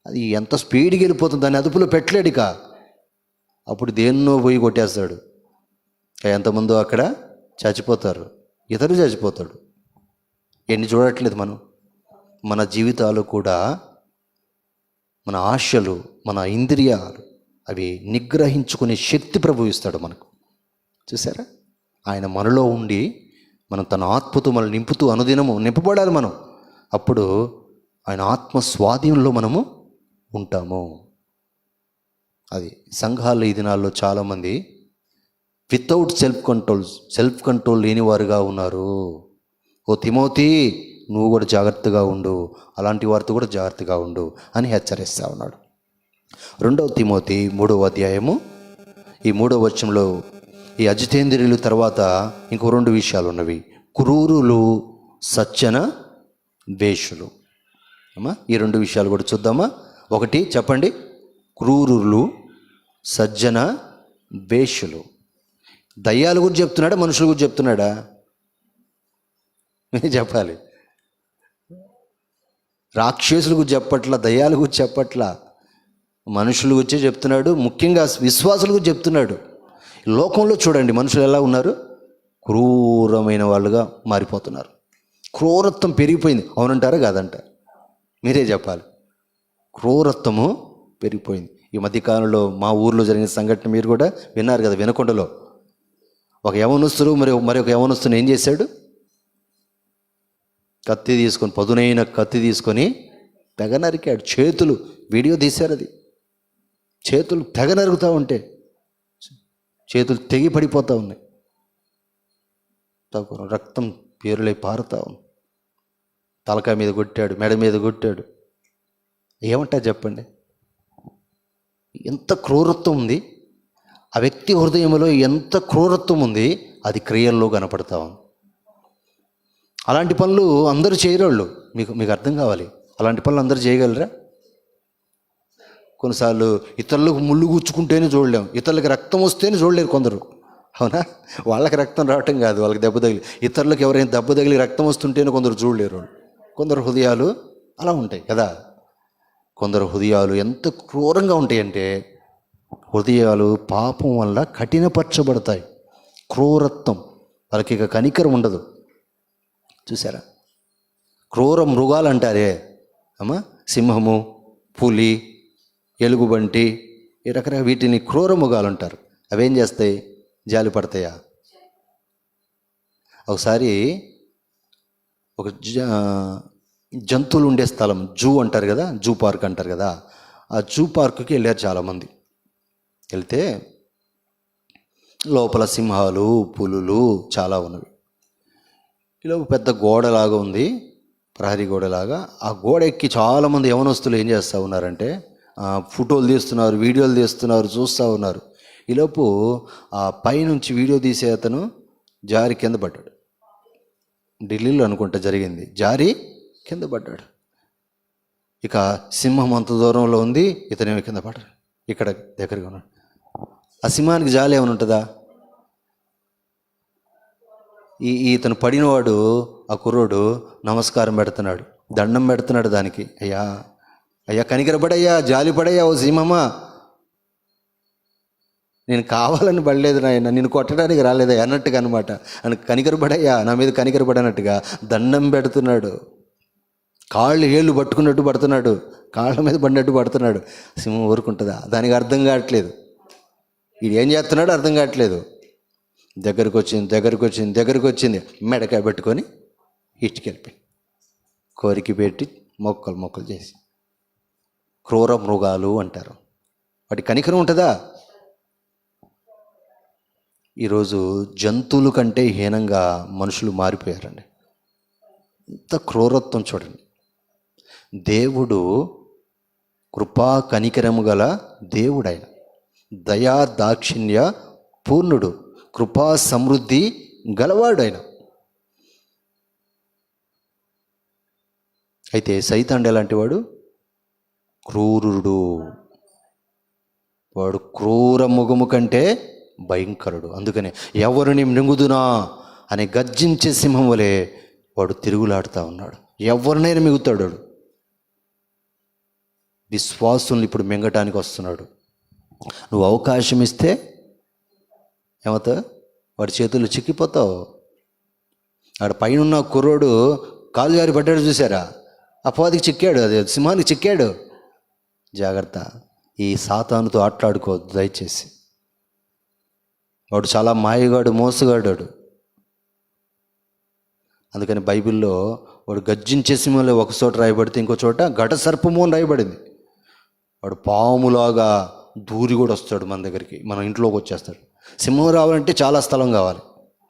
Speaker 1: అది ఎంత స్పీడ్కి వెళ్ళిపోతుంది, దాన్ని అదుపులో పెట్టలేడు. ఇక అప్పుడు దేన్నో పోయి కొట్టేస్తాడు. ఎంతమందో అక్కడ చచ్చిపోతారు, ఇతరు చచ్చిపోతాడు. ఎన్ని చూడట్లేదు మనం. మన జీవితాలు కూడా, మన ఆశలు, మన ఇంద్రియాలు అవి నిగ్రహించుకునే శక్తి ప్రభు ఇస్తాడు మనకు. చూసారా? ఆయన మనలో ఉండి మనం తన ఆత్మతో మనం నింపుతూ అనుదినము నింపబడాలి మనం. అప్పుడు ఆయన ఆత్మ స్వాధీనంలో మనము ఉంటాము. అది సంఘాల్లో ఈ దినాల్లో చాలామంది వితౌట్ సెల్ఫ్ కంట్రోల్ లేనివారుగా ఉన్నారు. ఓ తిమోతి, నువ్వు కూడా జాగ్రత్తగా ఉండు, అలాంటి వారితో కూడా జాగ్రత్తగా ఉండు అని హెచ్చరిస్తూ ఉన్నాడు. 2 తిమోతి 3వ అధ్యాయము ఈ 3వ వచనంలో ఈ అజితేంద్రియులు తర్వాత ఇంకో 2 విషయాలు ఉన్నవి. క్రూరులు, సజ్జన వేషులు. అమ్మా, ఈ 2 విషయాలు కూడా చూద్దామా? ఒకటి చెప్పండి, క్రూరులు, సజ్జన వేషులు. దయ్యాల గురించి చెప్తున్నాడా, మనుషుల గురించి చెప్తున్నాడా? మీరు చెప్పాలి. రాక్షసుల గురించి చెప్పట్లా, దయ్యాల గురించి చెప్పట్లా, మనుషుల గురించే చెప్తున్నాడు. ముఖ్యంగా విశ్వాసుల గురించి చెప్తున్నాడు. లోకంలో చూడండి మనుషులు ఎలా ఉన్నారు? క్రూరమైన వాళ్ళుగా మారిపోతున్నారు. క్రూరత్వం పెరిగిపోయింది. అవునంటారా కాదంటారు? మీరే చెప్పాలి. క్రూరత్వము పెరిగిపోయింది. ఈ మధ్యకాలంలో మా ఊర్లో జరిగిన సంఘటన మీరు కూడా విన్నారు కదా. వినకొండలో ఒక యవనస్తుడు మరొక యవనస్తుని ఏం చేశాడు? కత్తి తీసుకొని, పదునైన కత్తి తీసుకొని తెగ నరికాడు. చేతులు, వీడియో తీశారు. అది చేతులు తెగ నరుగుతూ ఉంటే చేతులు తెగి పడిపోతూ ఉన్నాయి. రక్తం పేరులై పారుతూ ఉంది. తలకాయ మీద కొట్టాడు, మెడ మీద కొట్టాడు. ఏమంటారు చెప్పండి? ఎంత క్రూరత్వం ఉంది ఆ వ్యక్తి హృదయంలో, ఎంత క్రూరత్వం ఉంది, అది క్రియల్లో కనపడతా ఉంది. అలాంటి పనులు అందరూ చేయరోళ్ళు. మీకు అర్థం కావాలి. అలాంటి పనులు అందరూ చేయగలరా? కొన్నిసార్లు ఇతరులకు ముళ్ళు గుచ్చుకుంటేనే చూడలేం, ఇతరులకు రక్తం వస్తేనే చూడలేరు కొందరు. అవునా? వాళ్ళకి రక్తం రావటం కాదు, వాళ్ళకి దెబ్బ తగిలి, ఇతరులకు ఎవరైనా దెబ్బ తగిలి రక్తం వస్తుంటేనే కొందరు చూడలేరు. కొందరు హృదయాలు అలా ఉంటాయి కదా. కొందరు హృదయాలు ఎంత క్రూరంగా ఉంటాయంటే, హృదయాలు పాపం వల్ల కఠినపరచబడతాయి. క్రూరత్వం, వాళ్ళకి ఇక కనికరం ఉండదు. చూసారా? క్రూర మృగాలు అంటారే అమ్మా, సింహము, పులి, ఎలుగుబంటి, ఈ రకరకాల వీటిని క్రూర మృగాలు అంటారు. అవేం చేస్తాయి? జాలి పడతాయా? ఒకసారి ఒక జంతువులు ఉండే స్థలం, జూ అంటారు కదా, జూ పార్క్ అంటారు కదా, ఆ జూ పార్క్కి వెళ్ళారు చాలామంది. వెళ్తే లోపల సింహాలు, పులులు చాలా ఉన్నవి. ఇలా పెద్ద గోడలాగా ఉంది, ప్రహరీ గోడలాగా. ఆ గోడ ఎక్కి చాలామంది యవనస్తులు ఏం చేస్తూ ఉన్నారంటే ఫోటోలు తీస్తున్నారు, వీడియోలు తీస్తున్నారు, చూస్తూ ఉన్నారు. ఈలోపు ఆ పైనుంచి వీడియో తీసే అతను జారి కింద పడ్డాడు. ఢిల్లీలో అనుకుంటా జరిగింది. జారి కింద పడ్డాడు. ఇక సింహం అంత దూరంలో ఉంది, ఇతనేమో కింద పడ్డాడు. ఇక్కడ దగ్గరగా ఉన్నాడు. ఆ సింహానికి జాలి ఏమైనా ఉంటుందా? ఇతను పడినవాడు, ఆ కుర్రోడు నమస్కారం పెడుతున్నాడు, దండం పెడుతున్నాడు దానికి. అయ్యా అయ్యా కనికరపడయ్యా, జాలిపడయ్యా, ఓ సింహమా, నేను కావాలని పడలేదు నాయన, నేను కొట్టడానికి రాలేదా అన్నట్టుగా అనమాట. అని కనికరపడయ్యా, నా మీద కనికరపడనట్టుగా దండం పెడుతున్నాడు. కాళ్ళు ఏళ్ళు పట్టుకున్నట్టు పడుతున్నాడు, కాళ్ళ మీద పడినట్టు పడుతున్నాడు. సింహం ఊరుకుంటుందా? దానికి అర్థం కావట్లేదు. ఇది ఏం చేస్తున్నాడో అర్థం కావట్లేదు. దగ్గరకు వచ్చింది, మెడకాయ పెట్టుకొని ఇటుకెళ్ళిపోయి కోరికి పెట్టి మొక్కలు చేసి. క్రూర మృగాలు అంటారు. వాటి కనికరం ఉంటుందా? ఈరోజు జంతువుల కంటే హీనంగా మనుషులు మారిపోయారండి. ఎంత క్రూరత్వం చూడండి. దేవుడు కృపా కనికరము గల దేవుడైన, దయా దాక్షిణ్య పూర్ణుడు, కృపా సమృద్ధి గలవాడైన, అయితే సైతానుడు ఎలాంటి వాడు? క్రూరుడు. వాడు క్రూర ముఖము కంటే భయంకరుడు. అందుకనే ఎవరిని మృంగుదునా అని గర్జించే సింహం వలె వాడు తిరుగులాడుతూ ఉన్నాడు. ఎవరినైనా మిగుతాడు వాడు. విశ్వాసుల్ని ఇప్పుడు మింగటానికి వస్తున్నాడు. నువ్వు అవకాశం ఇస్తే ఏమవుతావు? వాడి చేతుల్లో చిక్కిపోతావు. ఆడ పైన కుర్రోడు కాలు జారి పడ్డాడు, చూసారా? అపవాదికి చిక్కాడు, అదే సింహానికి చిక్కాడు. జాగ్రత్త, ఈ సాతానుతో ఆటలాడుకోవద్దు దయచేసి. వాడు చాలా మాయగాడు, మోసగాడు వాడు. అందుకని బైబిల్లో వాడు గర్జించే సింహంలో ఒక చోట రాయబడితే ఇంకో చోట ఘట సర్పము అని రాయబడింది. వాడు పాములాగా దూరి కూడా వస్తాడు మన దగ్గరికి, మన ఇంట్లోకి వచ్చేస్తాడు. సింహం రావాలంటే చాలా స్థలం కావాలి,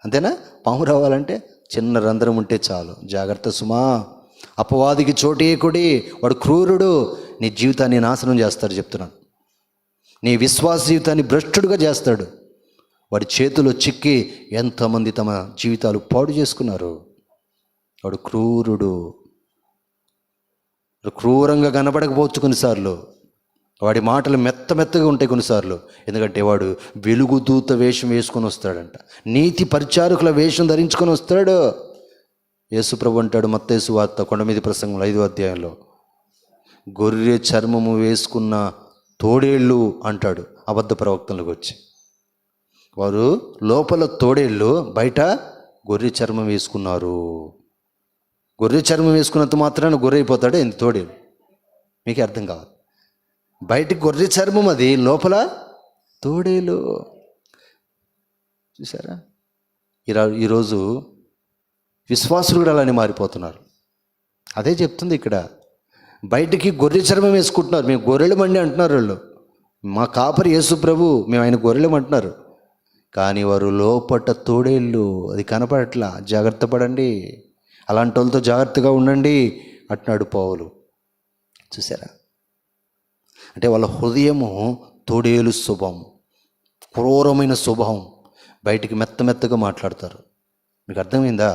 Speaker 1: అంతేనా? పాము రావాలంటే చిన్న రంధ్రం ఉంటే చాలు. జాగ్రత్త సుమా, అపవాదికి చోటేయకుడి. వాడు క్రూరుడు. నీ జీవితాన్ని నాశనం చేస్తాడు చెప్తున్నాను. నీ విశ్వాస జీవితాన్ని భ్రష్టుడుగా చేస్తాడు. వాడి చేతిలో చిక్కి ఎంతమంది తమ జీవితాలు పాడు చేసుకున్నారు. వాడు క్రూరుడు. క్రూరంగా కనపడకపోవచ్చు కొన్నిసార్లు, వాడి మాటలు మెత్తగా ఉంటాయి కొన్నిసార్లు. ఎందుకంటే వాడు వెలుగుదూత వేషం వేసుకొని వస్తాడంట, నీతి పరిచారకుల వేషం ధరించుకొని వస్తాడు. యేసుప్రభు అంటాడు మత్తయి సువార్త కొండ మీద ప్రసంగం 5వ అధ్యాయంలో, గొర్రె చర్మము వేసుకున్న తోడేళ్ళు అంటాడు అబద్ధ ప్రవక్తలకు వచ్చి. వారు లోపల తోడేళ్ళు, బయట గొర్రె చర్మం వేసుకున్నారు. గొర్రె చర్మం వేసుకున్నంత మాత్రాన గొర్రె అయిపోతాడు ఎంత తోడేలు? మీకు అర్థం కావాలి. బయటికి గొర్రె చర్మం, అది లోపల తోడేలు. చూసారా? ఈరోజు విశ్వాసులు కూడా అలానే మారిపోతున్నారు. అదే చెప్తుంది ఇక్కడ. బయటికి గొర్రె చర్మం వేసుకుంటున్నారు. మేము గొర్రెలమండి అంటున్నారు వాళ్ళు. మా కాపరి యేసు ప్రభు, మేము ఆయన గొర్రెలమంటున్నారు. కానీ వారు లోపట తోడేళ్ళు, అది కనపడట్లా. జాగ్రత్త పడండి, అలాంటి వాళ్ళతో జాగ్రత్తగా ఉండండి అంటున్నాడు పౌలు. చూసారా? అంటే వాళ్ళ హృదయము తోడేలు స్వభావం, క్రూరమైన స్వభావం. బయటికి మెత్తగా మాట్లాడతారు. మీకు అర్థమైందా?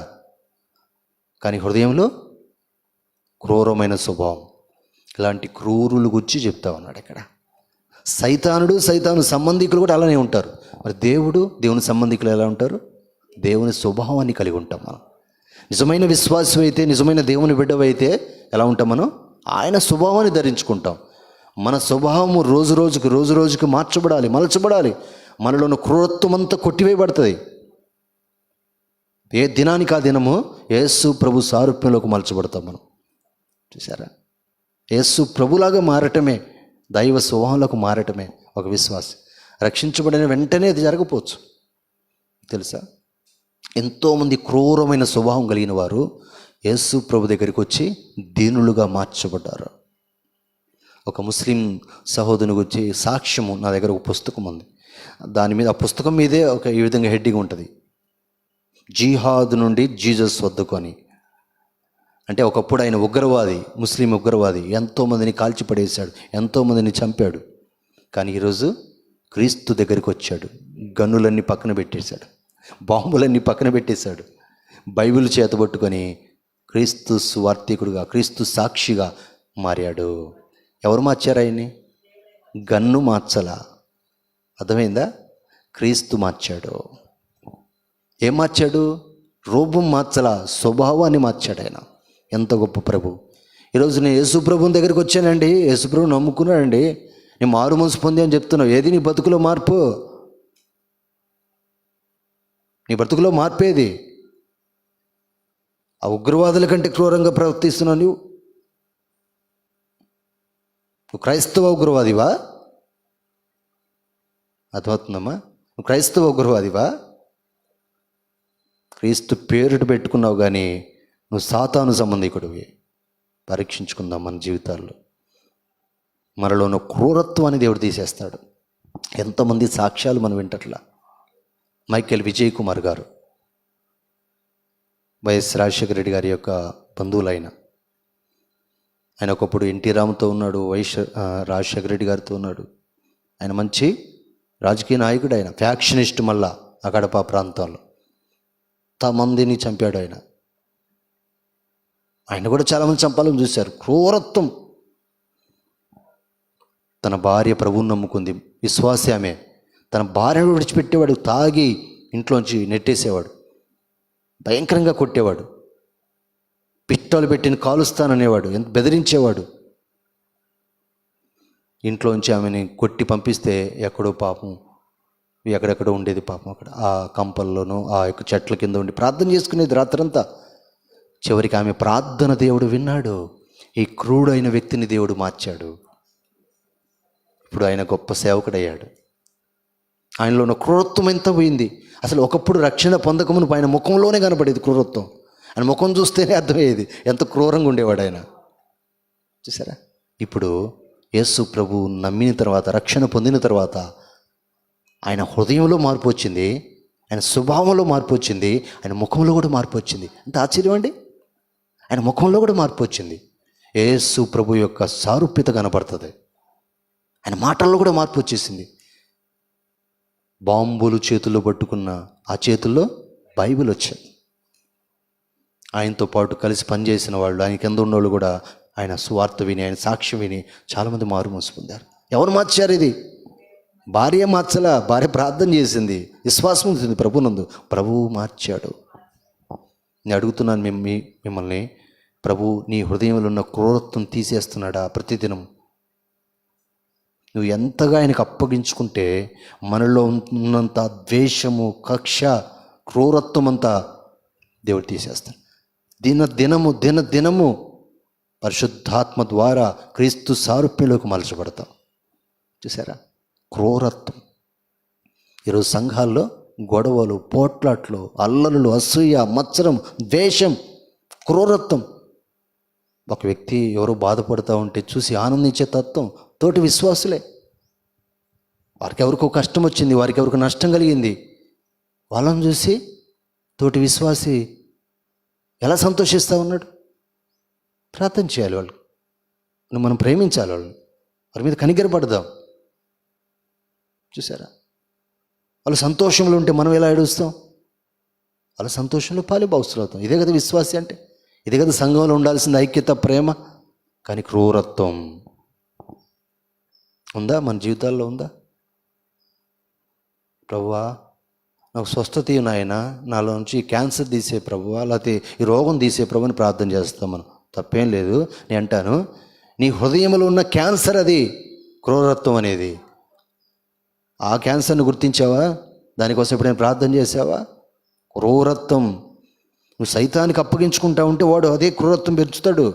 Speaker 1: కానీ హృదయంలో క్రూరమైన స్వభావం. ఇలాంటి క్రూరులు గురించి చెప్తా ఉన్నాడు ఇక్కడ. సైతాను సంబంధికులు కూడా అలానే ఉంటారు. మరి దేవుని సంబంధికులు ఎలా ఉంటారు? దేవుని స్వభావాన్ని కలిగి ఉంటాం మనం. నిజమైన విశ్వాసం అయితే, నిజమైన దేవుని బిడ్డవైతే ఎలా ఉంటాం మనం? ఆయన స్వభావాన్ని ధరించుకుంటాం. మన స్వభావము రోజు రోజుకి మలచబడాలి. మనలోని క్రూరత్వం అంతా కొట్టివేయబడుతుంది. ఏ దినానికి ఆ దినము యేసు ప్రభు సారూప్యంలోకి మలచబడతాం మనం. చూసారా? యేసు ప్రభులాగా మారటమే, దైవ స్వభావంలోకి మారటమే ఒక విశ్వాసం. రక్షించబడిన వెంటనే అది జరగపోవచ్చు. తెలుసా? ఎంతోమంది క్రూరమైన స్వభావం కలిగిన వారు యేసు ప్రభు దగ్గరికి వచ్చి దీనులుగా మార్చబడ్డారు. ఒక ముస్లిం సహోదరుని గురించి సాక్ష్యము నా దగ్గర ఒక పుస్తకం ఉంది. దాని మీద, ఆ పుస్తకం మీదే ఈ విధంగా హెడ్డింగ్ ఉంటుంది, జిహాద్ నుండి జీసస్ వద్దకు అని. అంటే ఒకప్పుడు ఆయన ఉగ్రవాది, ముస్లిం ఉగ్రవాది, ఎంతోమందిని కాల్చిపడేశాడు, ఎంతోమందిని చంపాడు. కానీ ఈరోజు క్రీస్తు దగ్గరికి వచ్చాడు. గన్నులన్నీ పక్కన పెట్టేశాడు, బాంబులన్నీ పక్కన పెట్టేశాడు. బైబిల్ చేతబట్టుకొని క్రీస్తు సువార్థికుడుగా, క్రీస్తు సాక్షిగా మారాడు. ఎవరు మార్చారు ఆయన్ని? గన్ను మార్చలా. అర్థమైందా? క్రీస్తు మార్చాడు. ఏం మార్చాడు? రూపం మార్చలా, స్వభావాన్ని మార్చాడు ఆయన. ఎంత గొప్ప ప్రభు. ఈరోజు నేను యేసు ప్రభుని దగ్గరికి వచ్చానండి, యేసు ప్రభుని నమ్ముకున్నానండి, నేను మారు మనసు పొంది అని చెప్తున్నావు. ఏది నీ బతుకులో మార్పు? నీ బ్రతుకులో మార్పేది? ఆ ఉగ్రవాదుల కంటే క్రూరంగా ప్రవర్తిస్తున్నావు నువ్వు క్రైస్తవ ఉగ్రవాదివా? అర్థమవుతుందమ్మా? నువ్వు క్రైస్తవ ఉగ్రవాదివా? క్రీస్తు పేరుట పెట్టుకున్నావు, కానీ నువ్వు సాతాను సంబంధికుడివి. పరీక్షించుకుందాం మన జీవితాల్లో. మనలో ఉన్న క్రూరత్వాన్ని దేవుడు తీసేస్తాడు. ఎంతమంది సాక్ష్యాలు మనం వింటట్లా. మైకేల్ విజయ్ కుమార్ గారు, వైఎస్ రాజశేఖర రెడ్డి గారి యొక్క బంధువులైన ఆయన ఒకప్పుడు ఎన్టీ రామ్తో ఉన్నాడు, రాజశేఖర రెడ్డి గారితో ఉన్నాడు. ఆయన మంచి రాజకీయ నాయకుడు. ఆయన ఫ్యాక్షనిస్ట్. మళ్ళా ఆ కడప ప్రాంతాల్లో మందిని చంపాడు ఆయన. ఆయన కూడా చాలామంది చంపాలని చూశారు. క్రూరత్వం. తన భార్య ప్రభువుని నమ్ముకుంది, విశ్వాసి ఆమె. తన భార్యను విడిచిపెట్టేవాడు, తాగి ఇంట్లోంచి నెట్టేసేవాడు, భయంకరంగా కొట్టేవాడు, పిట్టలు పెట్టిన కాలుస్తాననేవాడు, ఎంత బెదిరించేవాడు. ఇంట్లోంచి ఆమెని కొట్టి పంపిస్తే ఎక్కడో పాపం ఎక్కడెక్కడో ఉండేది పాపం. అక్కడ ఆ కంపల్లోనూ ఆ యొక్క చెట్ల కింద ఉండి ప్రార్థన చేసుకునేది రాత్రంతా. చివరికి ఆమె ప్రార్థన దేవుడు విన్నాడు. ఈ క్రూడైన వ్యక్తిని దేవుడు మార్చాడు. ఇప్పుడు ఆయన గొప్ప సేవకుడయ్యాడు. ఆయనలో ఉన్న క్రూరత్వం ఎంత పోయింది. అసలు ఒకప్పుడు రక్షణ పొందకమును ఆయన ముఖంలోనే కనపడేది క్రూరత్వం. ఆయన ముఖం చూస్తేనే అర్థమయ్యేది ఎంత క్రూరంగా ఉండేవాడు ఆయన. చూసారా? ఇప్పుడు యేసు ప్రభు నమ్మిన తర్వాత, రక్షణ పొందిన తర్వాత ఆయన హృదయంలో మార్పు వచ్చింది, ఆయన స్వభావంలో మార్పు వచ్చింది, ఆయన ముఖంలో కూడా మార్పు వచ్చింది. ఎంత ఆశ్చర్యం అండి! ఆయన ముఖంలో కూడా మార్పు వచ్చింది. యేసు ప్రభు యొక్క సారూప్యత కనపడుతుంది. ఆయన మాటల్లో కూడా మార్పు వచ్చేసింది. బాంబులు చేతుల్లో పట్టుకున్న ఆ చేతుల్లో బైబిల్ వచ్చాయి. ఆయనతో పాటు కలిసి పనిచేసిన వాళ్ళు, ఆయన కింద ఉన్నోళ్ళు కూడా ఆయన సువార్త విని, ఆయన సాక్ష్యం విని చాలామంది మారు మనసు పొందారు. ఎవరు మార్చారు ఇది? భార్య మార్చలా, భార్య ప్రార్థన చేసింది, విశ్వాసం ఉంటుంది ప్రభునందు. ప్రభువు మార్చాడు. నేను అడుగుతున్నాను మిమ్మల్ని, ప్రభు నీ హృదయంలో ఉన్న క్రూరత్వం తీసేస్తున్నాడా? ప్రతిదినం నువ్వు ఎంతగా ఆయనకు అప్పగించుకుంటే మనలో ఉన్నంత ద్వేషము, కక్ష, క్రూరత్వం అంతా దేవుడు తీసేస్తాడు. దినదినము పరిశుద్ధాత్మ ద్వారా క్రీస్తు సారూప్యంలోకి మలచబడతాం. చూసారా? క్రూరత్వం. ఈరోజు సంఘాల్లో గొడవలు, పోట్లాట్లు, అల్లరులు, అసూయ, మత్సరం, ద్వేషం, క్రూరత్వం. ఒక వ్యక్తి ఎవరో బాధపడుతూ ఉంటే చూసి ఆనందించే తత్వం తోటి విశ్వాసులే. వారికి ఎవరికో కష్టం వచ్చింది, వారికి ఎవరికో నష్టం కలిగింది, వాళ్ళని చూసి తోటి విశ్వాసి ఎలా సంతోషిస్తూ ఉన్నాడు. ప్రార్థన చేయాలి వాళ్ళు, మనం ప్రేమించాలి వాళ్ళు, వారి మీద కనికరపడదాం. చూసారా? వాళ్ళు సంతోషంలో ఉంటే మనం ఎలా ఏడుస్తాం? వాళ్ళ సంతోషంలో పాలుభాగస్తులు అవుతాం. ఇదే కదా విశ్వాసి అంటే, ఇదే కదా సంఘంలో ఉండాల్సిన ఐక్యత, ప్రేమ. కానీ క్రూరత్వం ఉందా మన జీవితాల్లో? ఉందా? ప్రభువా నాకు స్వస్థత నాయన, నాలో నుంచి క్యాన్సర్ తీసే ప్రభువా, లేకపోతే ఈ రోగం తీసే ప్రభు అని ప్రార్థన చేస్తాం మనం. తప్పేం లేదు. నేను అంటాను, నీ హృదయంలో ఉన్న క్యాన్సర్ అది క్రూరత్వం అనేది. ఆ క్యాన్సర్ని గుర్తించావా? దానికోసం ఎప్పుడైనా ప్రార్థన చేసావా? క్రూరత్వం. నువ్వు సైతానికి అప్పగించుకుంటా ఉంటే వాడు అదే క్రూరత్వం పెంచుతాడు.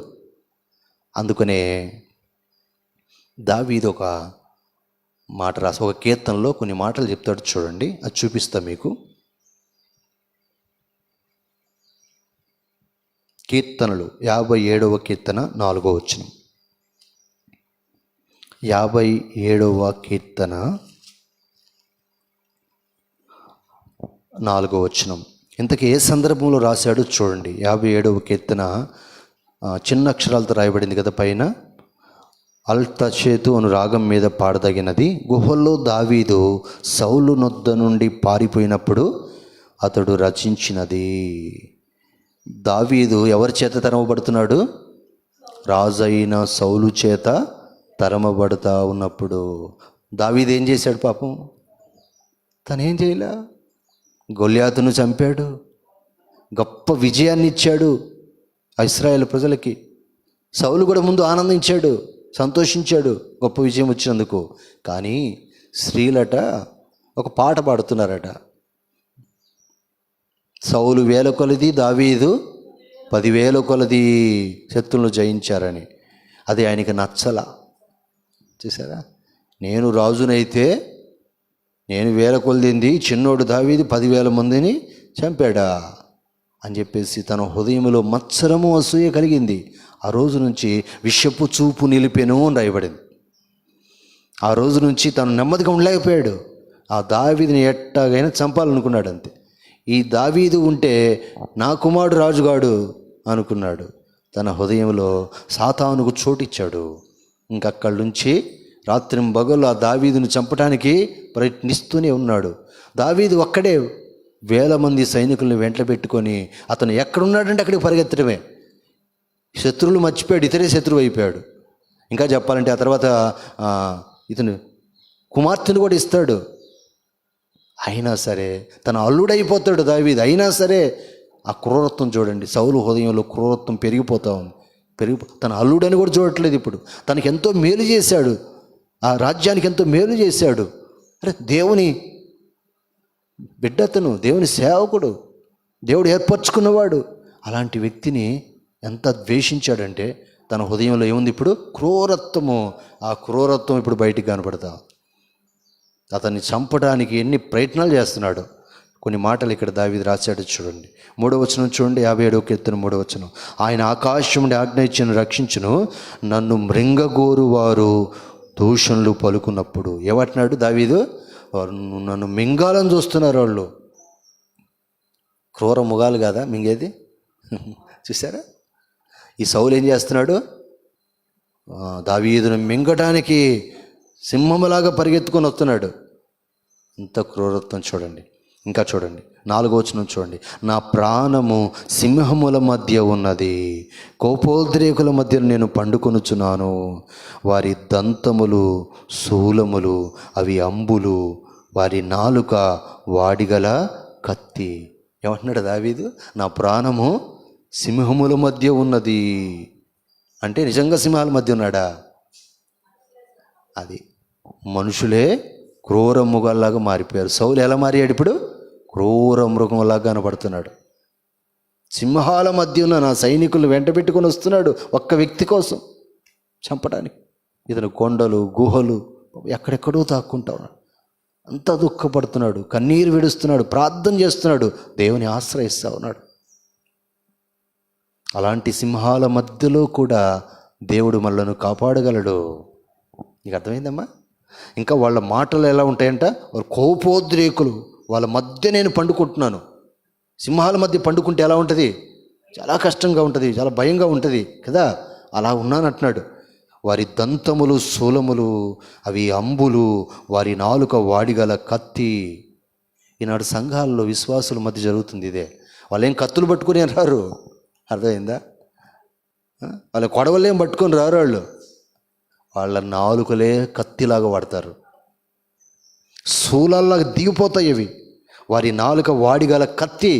Speaker 1: అందుకనే దావీదు ఒక మాట రాసి, ఒక కీర్తనలో కొన్ని మాటలు చెప్తాడు చూడండి, అది చూపిస్తా మీకు. కీర్తనలు 57వ కీర్తన 4వ వచనం. 57వ కీర్తన 4వ వచనం. ఇంతకీ ఏ సందర్భంలో రాశాడో చూడండి. 57వ కీర్తన చిన్న అక్షరాలతో రాయబడింది కదా పైన. అల్తచేతు అను రాగం మీద పాడదగినది. గుహల్లో దావీదు సౌలు నొద్ద నుండి పారిపోయినప్పుడు అతడు రచించినది. దావీదు ఎవరి చేత తరమబడుతున్నాడు? రాజైన సౌలు చేత తరమబడుతూ ఉన్నప్పుడు దావీదు ఏం చేశాడు పాపం? తనేం చేయలే. గొల్యాతును చంపాడు, గొప్ప విజయాన్ని ఇచ్చాడు ఇశ్రాయేలు ప్రజలకి. సౌలు కూడా ముందు ఆనందించాడు, సంతోషించాడు గొప్ప విజయం వచ్చినందుకు. కానీ స్త్రీలట ఒక పాట పాడుతున్నారట. సౌలు 1000 కొలది, దావీదు 10,000 కొలది శత్రువులను జయించారని. అది ఆయనకి నచ్చల. చూసారా? నేను రాజునైతే నేను 1000 కొలదింది, చిన్నోడు దావీదు 10,000 మందిని చంపాడా అని చెప్పేసి తన హృదయంలో మత్సరము, అసూయ కలిగింది. ఆ రోజు నుంచి విషపు చూపు నిలిపెను అని రాయబడింది. ఆ రోజు నుంచి తను నెమ్మదిగా ఉండలేకపోయాడు. ఆ దావీదుని ఎట్టాగైనా చంపాలనుకున్నాడు అంతే. ఈ దావీదు ఉంటే నా కుమారుడు రాజుగాడు అనుకున్నాడు. తన హృదయంలో సాతానుకు చోటిచ్చాడు. ఇంకక్కడి నుంచి రాత్రింబగళ్ళు ఆ దావీదును చంపడానికి ప్రయత్నిస్తూనే ఉన్నాడు. దావీదు ఒక్కడే 1000 మంది సైనికుల్ని వెంట పెట్టుకొని అతను ఎక్కడున్నాడంటే అక్కడికి పరిగెత్తడమే. శత్రువులు మర్చిపోయాడు, ఇతరే శత్రువు అయిపోయాడు. ఇంకా చెప్పాలంటే ఆ తర్వాత ఇతను కుమార్తెను కూడా ఇస్తాడు. అయినా సరే తన అల్లుడైపోతాడు దావీదు. అయినా సరే ఆ క్రూరత్వం చూడండి, సౌలు హృదయంలో క్రూరత్వం పెరిగిపోతా ఉంది. తన అల్లుడని కూడా చూడట్లేదు. ఇప్పుడు తనకి ఎంతో మేలు చేశాడు, ఆ రాజ్యానికి ఎంతో మేలు చేశాడు. అరే దేవుని బిడ్డ, అతను దేవుని సేవకుడు, దేవుడు ఏర్పరచుకున్నవాడు. అలాంటి వ్యక్తిని ఎంత ద్వేషించాడంటే తన హృదయంలో ఏముంది ఇప్పుడు? క్రూరత్వము. ఆ క్రూరత్వం ఇప్పుడు బయటికి కనపడతా. అతన్ని చంపడానికి ఎన్ని ప్రయత్నాలు చేస్తున్నాడు. కొన్ని మాటలు ఇక్కడ దావీదు రాశాడు చూడండి. 3వ వచనం చూడండి, 57వ కీర్తన 3వ వచనం. ఆయన ఆకాశం నుండి ఆజ్ఞ ఇచ్చిన రక్షించును, నన్ను మృంగగోరు వారు దూషణలు పలుకున్నప్పుడు. ఏమంటున్నాడు దావీదు? వారు నన్ను మింగాలని చూస్తున్నారు. వాళ్ళు క్రూర ముగాలు కదా మింగేది. చూసారా? ఈ సౌలు ఏం చేస్తున్నాడు? దావీదును మింగటానికి సింహములాగా పరిగెత్తుకొని వస్తున్నాడు. ఇంత క్రూరత్వం చూడండి. ఇంకా చూడండి, 4వ వచనం చూడండి. నా ప్రాణము సింహముల మధ్య ఉన్నది, కోపోద్రేకుల మధ్య నేను పండుకొనుచున్నాను. వారి దంతములు శూలములు, అవి అంబులు, వారి నాలుక వాడిగల కత్తి. ఏమంటున్నాడు దావీదు? నా ప్రాణము సింహముల మధ్య ఉన్నది అంటే నిజంగా సింహాల మధ్య ఉన్నాడా? అది మనుషులే క్రూర మృగాల్లాగా మారిపోయారు. సౌలు ఎలా మారాడు? ఇప్పుడు క్రూర మృగంలాగా కనబడుతున్నాడు. సింహాల మధ్య ఉన్న నా సైనికులను వెంట పెట్టుకొని వస్తున్నాడు ఒక్క వ్యక్తి కోసం చంపడానికి. ఇతను కొండలు గుహలు ఎక్కడెక్కడో దాక్కుంటా ఉన్నాడు. అంతా దుఃఖపడుతున్నాడు, కన్నీరు విడుస్తున్నాడు, ప్రార్థన చేస్తున్నాడు, దేవుని ఆశ్రయిస్తూ ఉన్నాడు. అలాంటి సింహాల మధ్యలో కూడా దేవుడు మనలను కాపాడగలడు. నీకు అర్థమైందమ్మా? ఇంకా వాళ్ళ మాటలు ఎలా ఉంటాయంట? వారు కోపోద్రేకులు, వాళ్ళ మధ్య నేను పండుకుంటున్నాను. సింహాల మధ్య పండుకుంటే ఎలా ఉంటుంది? చాలా కష్టంగా ఉంటుంది, చాలా భయంగా ఉంటుంది కదా. అలా ఉన్నానంటున్నాడు. వారి దంతములు శూలములు, అవి అంబులు, వారి నాలుక వాడిగల కత్తి. ఈనాడు సంఘాల్లో విశ్వాసుల మధ్య జరుగుతుంది ఇదే. వాళ్ళు ఏం కత్తులు పట్టుకుని రారు, అర్థమైందా? వాళ్ళ కొడవలేం పట్టుకొని రారు. వాళ్ళ నాలుకలే కత్తిలాగా వాడతారు, శూలాల్లాగా దిగిపోతాయి అవి. వారి నాలుక వాడిగల కత్తి.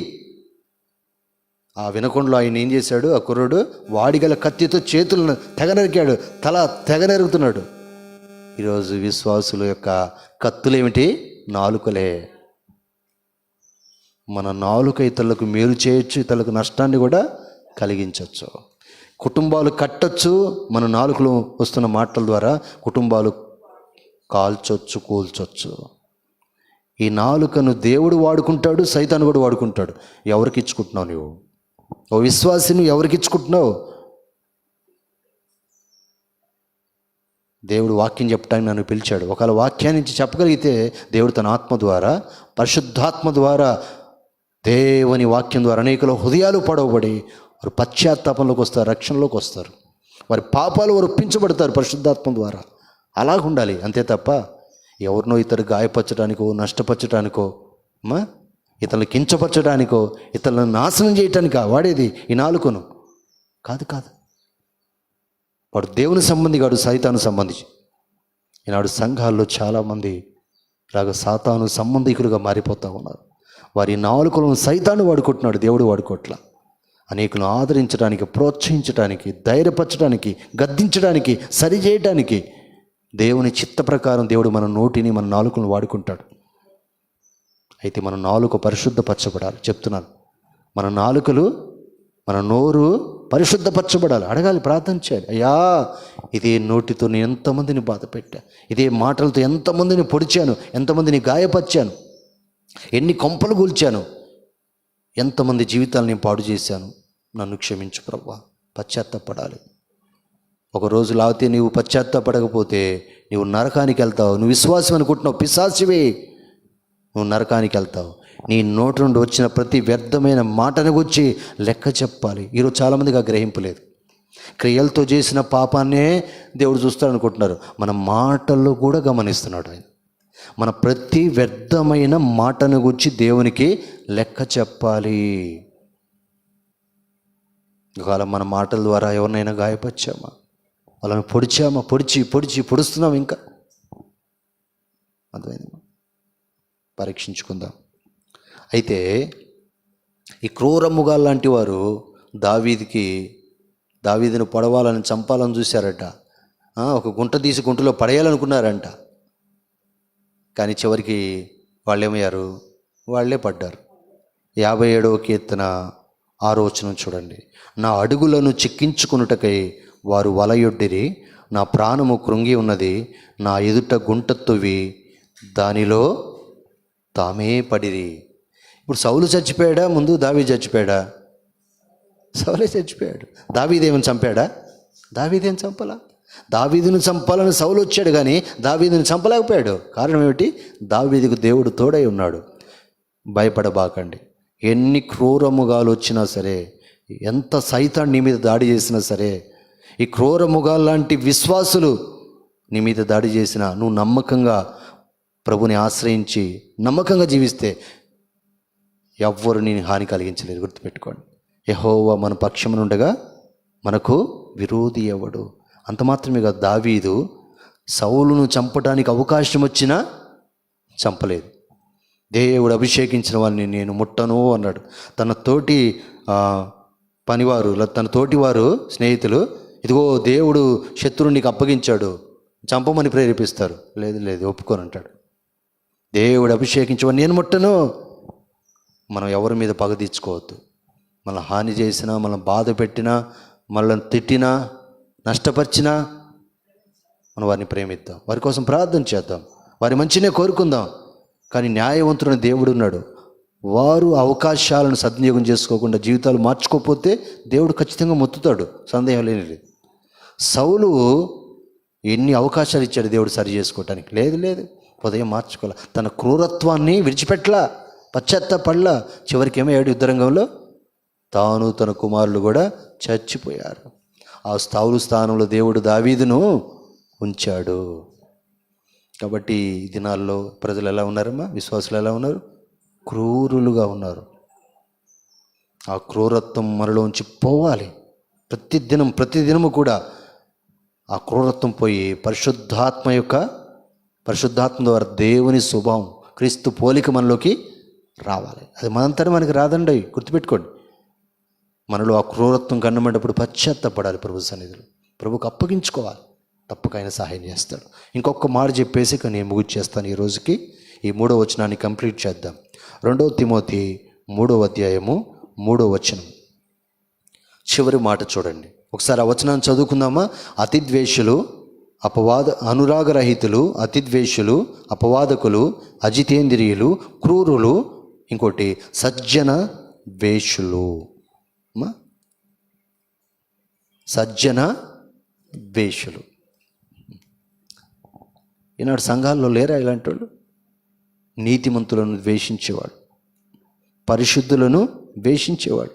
Speaker 1: ఆ వినకొండలో ఆయన ఏం చేశాడు? ఆ కుర్రుడు వాడిగల కత్తితో చేతులను తెగ నరికాడు, తల తెగ నరుగుతున్నాడు. ఈరోజు విశ్వాసుల యొక్క కత్తులు ఏమిటి? నాలుకలే. మన నాలుక ఇతరులకు మేలు చేయొచ్చు, ఇతరులకు నష్టాన్ని కూడా కలిగించవచ్చు. కుటుంబాలు కట్టచ్చు, మన నాలుకలు వస్తున్న మాటల ద్వారా కుటుంబాలు కాల్చొచ్చు, కూల్చొచ్చు. ఈ నాలుకను దేవుడు వాడుకుంటాడు, సైతాను కూడా వాడుకుంటాడు. ఎవరికి ఇచ్చుకుంటున్నావు నువ్వు? ఓ విశ్వాసిని ఎవరికి ఇచ్చుకుంటున్నావు? దేవుడు వాక్యం చెప్పడానికి నన్ను పిలిచాడు. ఒకవేళ వాక్యాన్ని నుంచి చెప్పగలిగితే దేవుడు తన ఆత్మ ద్వారా, పరిశుద్ధాత్మ ద్వారా, దేవుని వాక్యం ద్వారా అనేకల హృదయాలు పడవబడి వారు పశ్చాత్తాపంలోకి వస్తారు, రక్షణలోకి వస్తారు. వారి పాపాలు వారు ఒప్పించబడతారు పరిశుద్ధాత్మ ద్వారా. అలాగ ఉండాలి, అంతే తప్ప ఎవరినో ఇతరు గాయపరచడానికో, నష్టపరచడానికో, ఇతరులను కించపరచడానికో, ఇతరులను నాశనం చేయటానికా వాడేది ఈ నాలుకను? కాదు కాదు. వాడు దేవుని సంబంధి కాడు, సైతాను సంబంధించి. ఈనాడు సంఘాల్లో చాలామంది ఇలాగ సాతాను సంబంధికులుగా మారిపోతూ ఉన్నారు. వారి నాలుకలను సైతాను వాడుకుంటున్నాడు, దేవుడు వాడుకోవట్లా. అనేకులను ఆదరించడానికి, ప్రోత్సహించడానికి, ధైర్యపరచడానికి, గద్దించడానికి, సరిచేయటానికి దేవుని చిత్త ప్రకారం దేవుడు మన నోటిని, మన నాలుకలను వాడుకుంటాడు. అయితే మన నాలుక పరిశుద్ధపరచబడాలి. చెప్తున్నాను, మన నాలుకలు, మన నోరు పరిశుద్ధపరచబడాలి. అడగాలి, ప్రార్థన చేయాలి. అయ్యా, ఇదే నోటితో నేను ఎంతమందిని బాధ పెట్టా, ఇదే మాటలతో ఎంతమందిని పొడిచాను, ఎంతమందిని గాయపరిచాను, ఎన్ని కొంపలు కూల్చాను, ఎంతమంది జీవితాలు నేను పాడు చేశాను. నన్ను క్షమించు ప్రభువా. పశ్చాత్తాపడాలి. ఒకరోజు లాగితే నీవు పశ్చాత్తాపడకపోతే నీవు నరకానికి వెళ్తావు. నువ్వు విశ్వాసం అనుకుంటున్నావు, పిశాచివే, నువ్వు నరకానికి వెళ్తావు. నీ నోటి నుండి వచ్చిన ప్రతి వ్యర్థమైన మాటను గురించి లెక్క చెప్పాలి. ఈరోజు చాలామందికి ఆ గ్రహింపు లేదు. క్రియలతో చేసిన పాపాన్నే దేవుడు చూస్తాడు అనుకుంటున్నారు. మన మాటల్లో కూడా గమనిస్తున్నాడు ఆయన. మన ప్రతి వ్యర్థమైన మాటను గురించి దేవునికి లెక్క చెప్పాలి. ఒకవేళ మన మాటల ద్వారా ఎవరినైనా గాయపరిచామా, వాళ్ళని పొడిచామా, పొడుస్తున్నాం ఇంకా. అర్థమైందమ్మా? పరీక్షించుకుందాం. అయితే ఈ క్రూరముగా లాంటి వారు దావీదును పొడవాలని, చంపాలని చూశారట. ఒక గుంట తీసి గుంటలో పడేయాలనుకున్నారంట. కానీ చివరికి వాళ్ళేమయ్యారు? వాళ్ళే పడ్డారు. 57వ కీర్తన 6వ వచనం చూడండి. నా అడుగులను చిక్కించుకొనుటకై వారు వలయొడ్డిరి, నా ప్రాణము కృంగి ఉన్నది, నా ఎదుట గుంట తవ్వి దానిలో తామే పడిరి. ఇప్పుడు సౌలు చచ్చిపోయాడా? ముందు దావీదు చచ్చిపోయాడా? సౌలే చచ్చిపోయాడు. దావీదేమని చంపాడా? దావీదేం చంపలా. దావీదును చంపాలని సౌలు వచ్చాడు, కానీ దావీదును చంపలేకపోయాడు. కారణం ఏమిటి? దావీదుకు దేవుడు తోడై ఉన్నాడు. భయపడబాకండి. ఎన్ని క్రూరముగాలు వచ్చినా సరే, ఎంత సైతాన్ నీ మీద దాడి చేసినా సరే, ఈ క్రూరముగాలు లాంటి విశ్వాసులు నీ మీద దాడి చేసినా, నువ్వు నమ్మకంగా ప్రభుని ఆశ్రయించి నమ్మకంగా జీవిస్తే ఎవ్వరు నీ హాని కలిగించలేరు. గుర్తుపెట్టుకోండి. యెహోవా మన పక్షమునుండగా మనకు విరోధి ఎవడు? అంత మాత్రమే కాదు, దావీదు సౌలును చంపడానికి అవకాశం వచ్చినా చంపలేదు. దేవుడు అభిషేకించిన వారిని నేను ముట్టను అన్నాడు. తన తోటి పనివారు, తన తోటి వారు, స్నేహితులు, ఇదిగో దేవుడు శత్రువుని నీకు అప్పగించాడు, చంపమని ప్రేరేపిస్తారు. లేదు ఒప్పుకొని అంటాడు. దేవుడు అభిషేకించేవాడిని నేను ముట్టను. మనం ఎవరి మీద పగ తీర్చుకోవద్దు. మన హాని చేసినా, మనం బాధ పెట్టినా, మనల్ని తిట్టినా, నష్టపరిచినా మనం వారిని ప్రేమిద్దాం, వారి కోసం ప్రార్థన చేద్దాం, వారి మంచినే కోరుకుందాం. కానీ న్యాయవంతుడైన దేవుడు ఉన్నాడు. వారు అవకాశాలను సద్వినియోగం చేసుకోకుండా జీవితాలు మార్చుకోకపోతే దేవుడు ఖచ్చితంగా మొత్తుతాడు, సందేహం లేనిది. సౌలు ఎన్ని అవకాశాలు ఇచ్చాడు దేవుడు సరి చేసుకోవటానికి. లేదు ఉదయం మార్చుకోలే, తన క్రూరత్వాన్ని విడిచిపెట్టలా, పశ్చాత్తాపడలా. చివరికి ఏమయ్యాడు? యుద్ధరంగంలో తాను తన కుమారులు కూడా చచ్చిపోయారు. ఆ సౌలు స్థానంలో దేవుడు దావీదును ఉంచాడు. కాబట్టి ఈ దినాల్లో ప్రజలు ఎలా ఉన్నారమ్మా? విశ్వాసులు ఎలా ఉన్నారు? క్రూరులుగా ఉన్నారు. ఆ క్రూరత్వం మనలోంచి పోవాలి. ప్రతిదినము కూడా ఆ క్రూరత్వం పోయి పరిశుద్ధాత్మ ద్వారా దేవుని స్వభావం, క్రీస్తు పోలిక మనలోకి రావాలి. అది మనంతరం మనకి రాదండి, గుర్తుపెట్టుకోండి. మనలో ఆ క్రూరత్వం కన్నమేటప్పుడు పశ్చాత్తపడాలి ప్రభు సన్నిధిలో, ప్రభుకు అప్పగించుకోవాలి. తప్పక ఆయన సహాయం చేస్తాడు. ఇంకొక మాట చెప్పేసి నేను ముగిచ్చేస్తాను. ఈ రోజుకి ఈ 3వ వచనాన్ని కంప్లీట్ చేద్దాం. 2 తిమోతి 3వ అధ్యాయము 3వ వచనం చివరి మాట చూడండి. ఒకసారి ఆ వచనాన్ని చదువుకుందామా? అతిద్వేషులు, అనురాగరహితులు, అతిద్వేషులు, అపవాదకులు, అజితేంద్రియులు, క్రూరులు, ఇంకోటి సజ్జన ద్వేషులు. సజ్జన ద్వేషులు. ఈనాడు సంఘాల్లో లేరా ఇలాంటి వాళ్ళు? నీతిమంతులను ద్వేషించేవాడు, పరిశుద్ధులను ద్వేషించేవాడు,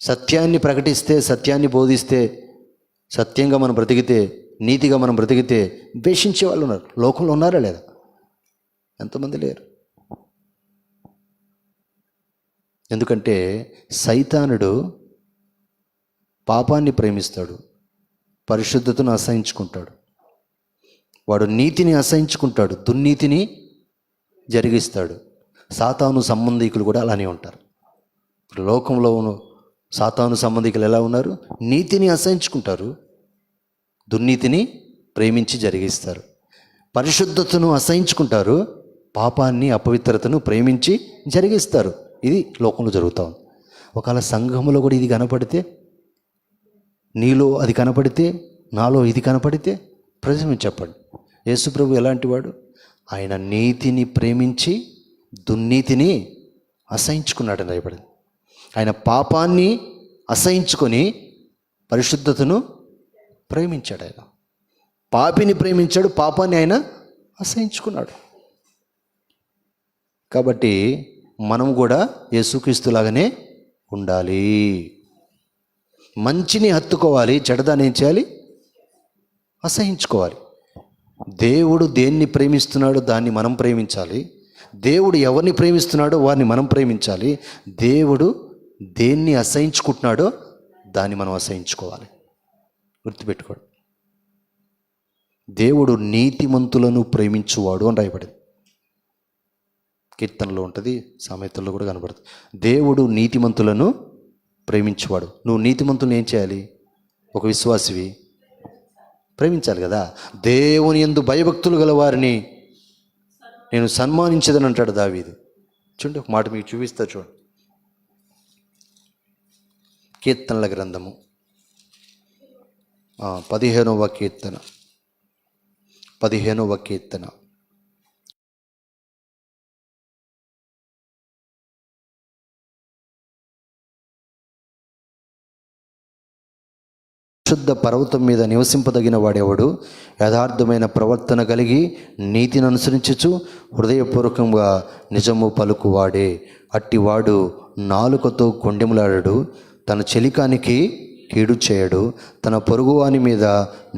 Speaker 1: సత్యాన్ని ప్రకటిస్తే, సత్యాన్ని బోధిస్తే, సత్యంగా మనం బ్రతికితే, నీతిగా మనం బ్రతికితే ద్వేషించే వాళ్ళు ఉన్నారు. లోకంలో ఉన్నారా లేదా? ఎంతమంది లేరు? ఎందుకంటే సైతానుడు పాపాన్ని ప్రేమిస్తాడు, పరిశుద్ధతను అసహించుకుంటాడు. వాడు నీతిని అసహించుకుంటాడు, దుర్నీతిని జరిగిస్తాడు. సాతాను సంబంధికులు కూడా అలానే ఉంటారు. లోకంలో సాతాను సంబంధికులు ఎలా ఉన్నారు? నీతిని అసహించుకుంటారు, దుర్నీతిని ప్రేమించి జరిగిస్తారు. పరిశుద్ధతను అసహించుకుంటారు, పాపాన్ని, అపవిత్రతను ప్రేమించి జరిగిస్తారు. ఇది లోకంలో జరుగుతూ ఉంది. ఒకవేళ సంఘంలో కూడా ఇది కనపడితే, నీలో అది కనపడితే, నాలో ఇది కనపడితే ప్రజలు చెప్పండి, యేసుప్రభు ఎలాంటి వాడు? ఆయన నీతిని ప్రేమించి దుర్నీతిని అసహించుకున్నాడని రాయబడింది. ఆయన పాపాన్ని అసహించుకొని పరిశుద్ధతను ప్రేమించాడు. ఆయన పాపిని ప్రేమించాడు, పాపాన్ని ఆయన అసహించుకున్నాడు. కాబట్టి మనం కూడా యేసుక్రీస్తులాగానే ఉండాలి. మంచిని హత్తుకోవాలి, చెడ్డదాన్ని ఏం చేయాలి? అసహించుకోవాలి. దేవుడు దేన్ని ప్రేమిస్తున్నాడో దాన్ని మనం ప్రేమించాలి. దేవుడు ఎవరిని ప్రేమిస్తున్నాడో వారిని మనం ప్రేమించాలి. దేవుడు దేన్ని అసహించుకుంటున్నాడో దాన్ని మనం అసహించుకోవాలి. గుర్తుపెట్టుకోండి. దేవుడు నీతిమంతులను ప్రేమించువాడు అని రాయబడింది. కీర్తనలో ఉంటుంది, సామెతల్లో కూడా కనబడుతుంది. దేవుడు నీతిమంతులను ప్రేమించువాడు. నువ్వు నీతిమంతులను ఏం చేయాలి? ఒక విశ్వాసివి ప్రేమించాలి కదా. దేవుని యందు భయభక్తులు గల వారిని నేను సన్మానించదని అంటాడు దావీదు. చూడండి, ఒక మాట మీకు చూపిస్తా చూడండి. కీర్తనల గ్రంథము 15వ కీర్తన. శుద్ధ పర్వతం మీద నివసింపదగిన వాడెవడు? యథార్థమైన ప్రవర్తన కలిగి నీతిని అనుసరించుచు హృదయపూర్వకంగా నిజము పలుకువాడే. అట్టివాడు నాలుకతో కొండెములాడడు, తన చెలికానికి కీడు చేయడు, తన పొరుగువాని మీద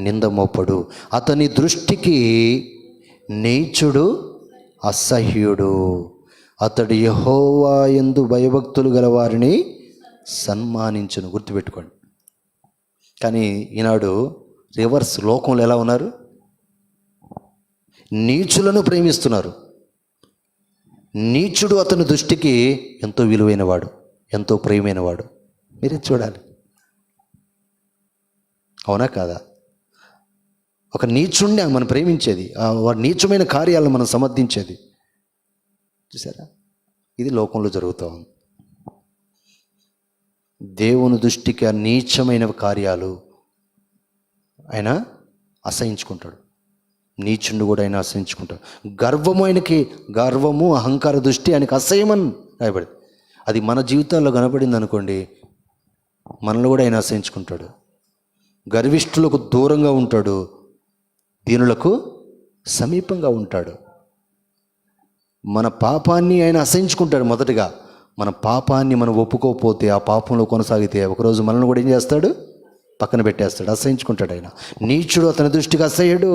Speaker 1: నింద మోపడు. అతని దృష్టికి నీచుడు అసహ్యుడు. అతడు యెహోవా యందు భయభక్తులు గల వారిని సన్మానించును. గుర్తుపెట్టుకోండి. కానీ ఈనాడు రివర్స్. లోకంలో ఎలా ఉన్నారు? నీచులను ప్రేమిస్తున్నారు. నీచుడు అతని దృష్టికి ఎంతో విలువైనవాడు, ఎంతో ప్రియమైనవాడు. మీరే చూడాలి, అవునా కాదా? ఒక నీచుడిని మనం ప్రేమించేది, వాడి నీచమైన కార్యాలను మనం సమర్థించేది. చూసారా? ఇది లోకంలో జరుగుతూ ఉంది. దేవుని దృష్టికి ఆ నీచమైన కార్యాలు ఆయన అసహించుకుంటాడు. నీచుండు కూడా ఆయన అసహించుకుంటాడు. గర్వము అహంకార దృష్టి ఆయనకు అసహ్యమని రాయబడింది. అది మన జీవితాల్లో కనబడింది అనుకోండి, మనలో కూడా ఆయన అసహించుకుంటాడు. గర్విష్ఠులకు దూరంగా ఉంటాడు, దీనులకు సమీపంగా ఉంటాడు. మన పాపాన్ని ఆయన అసహించుకుంటాడు. మొదటగా మన పాపాన్ని మనం ఒప్పుకోకపోతే, ఆ పాపంలో కొనసాగితే ఒకరోజు మనల్ని కూడా ఏం చేస్తాడు? పక్కన పెట్టేస్తాడు, అసహించుకుంటాడు ఆయన. నీచుడు అతని దృష్టికి అసహ్యుడు.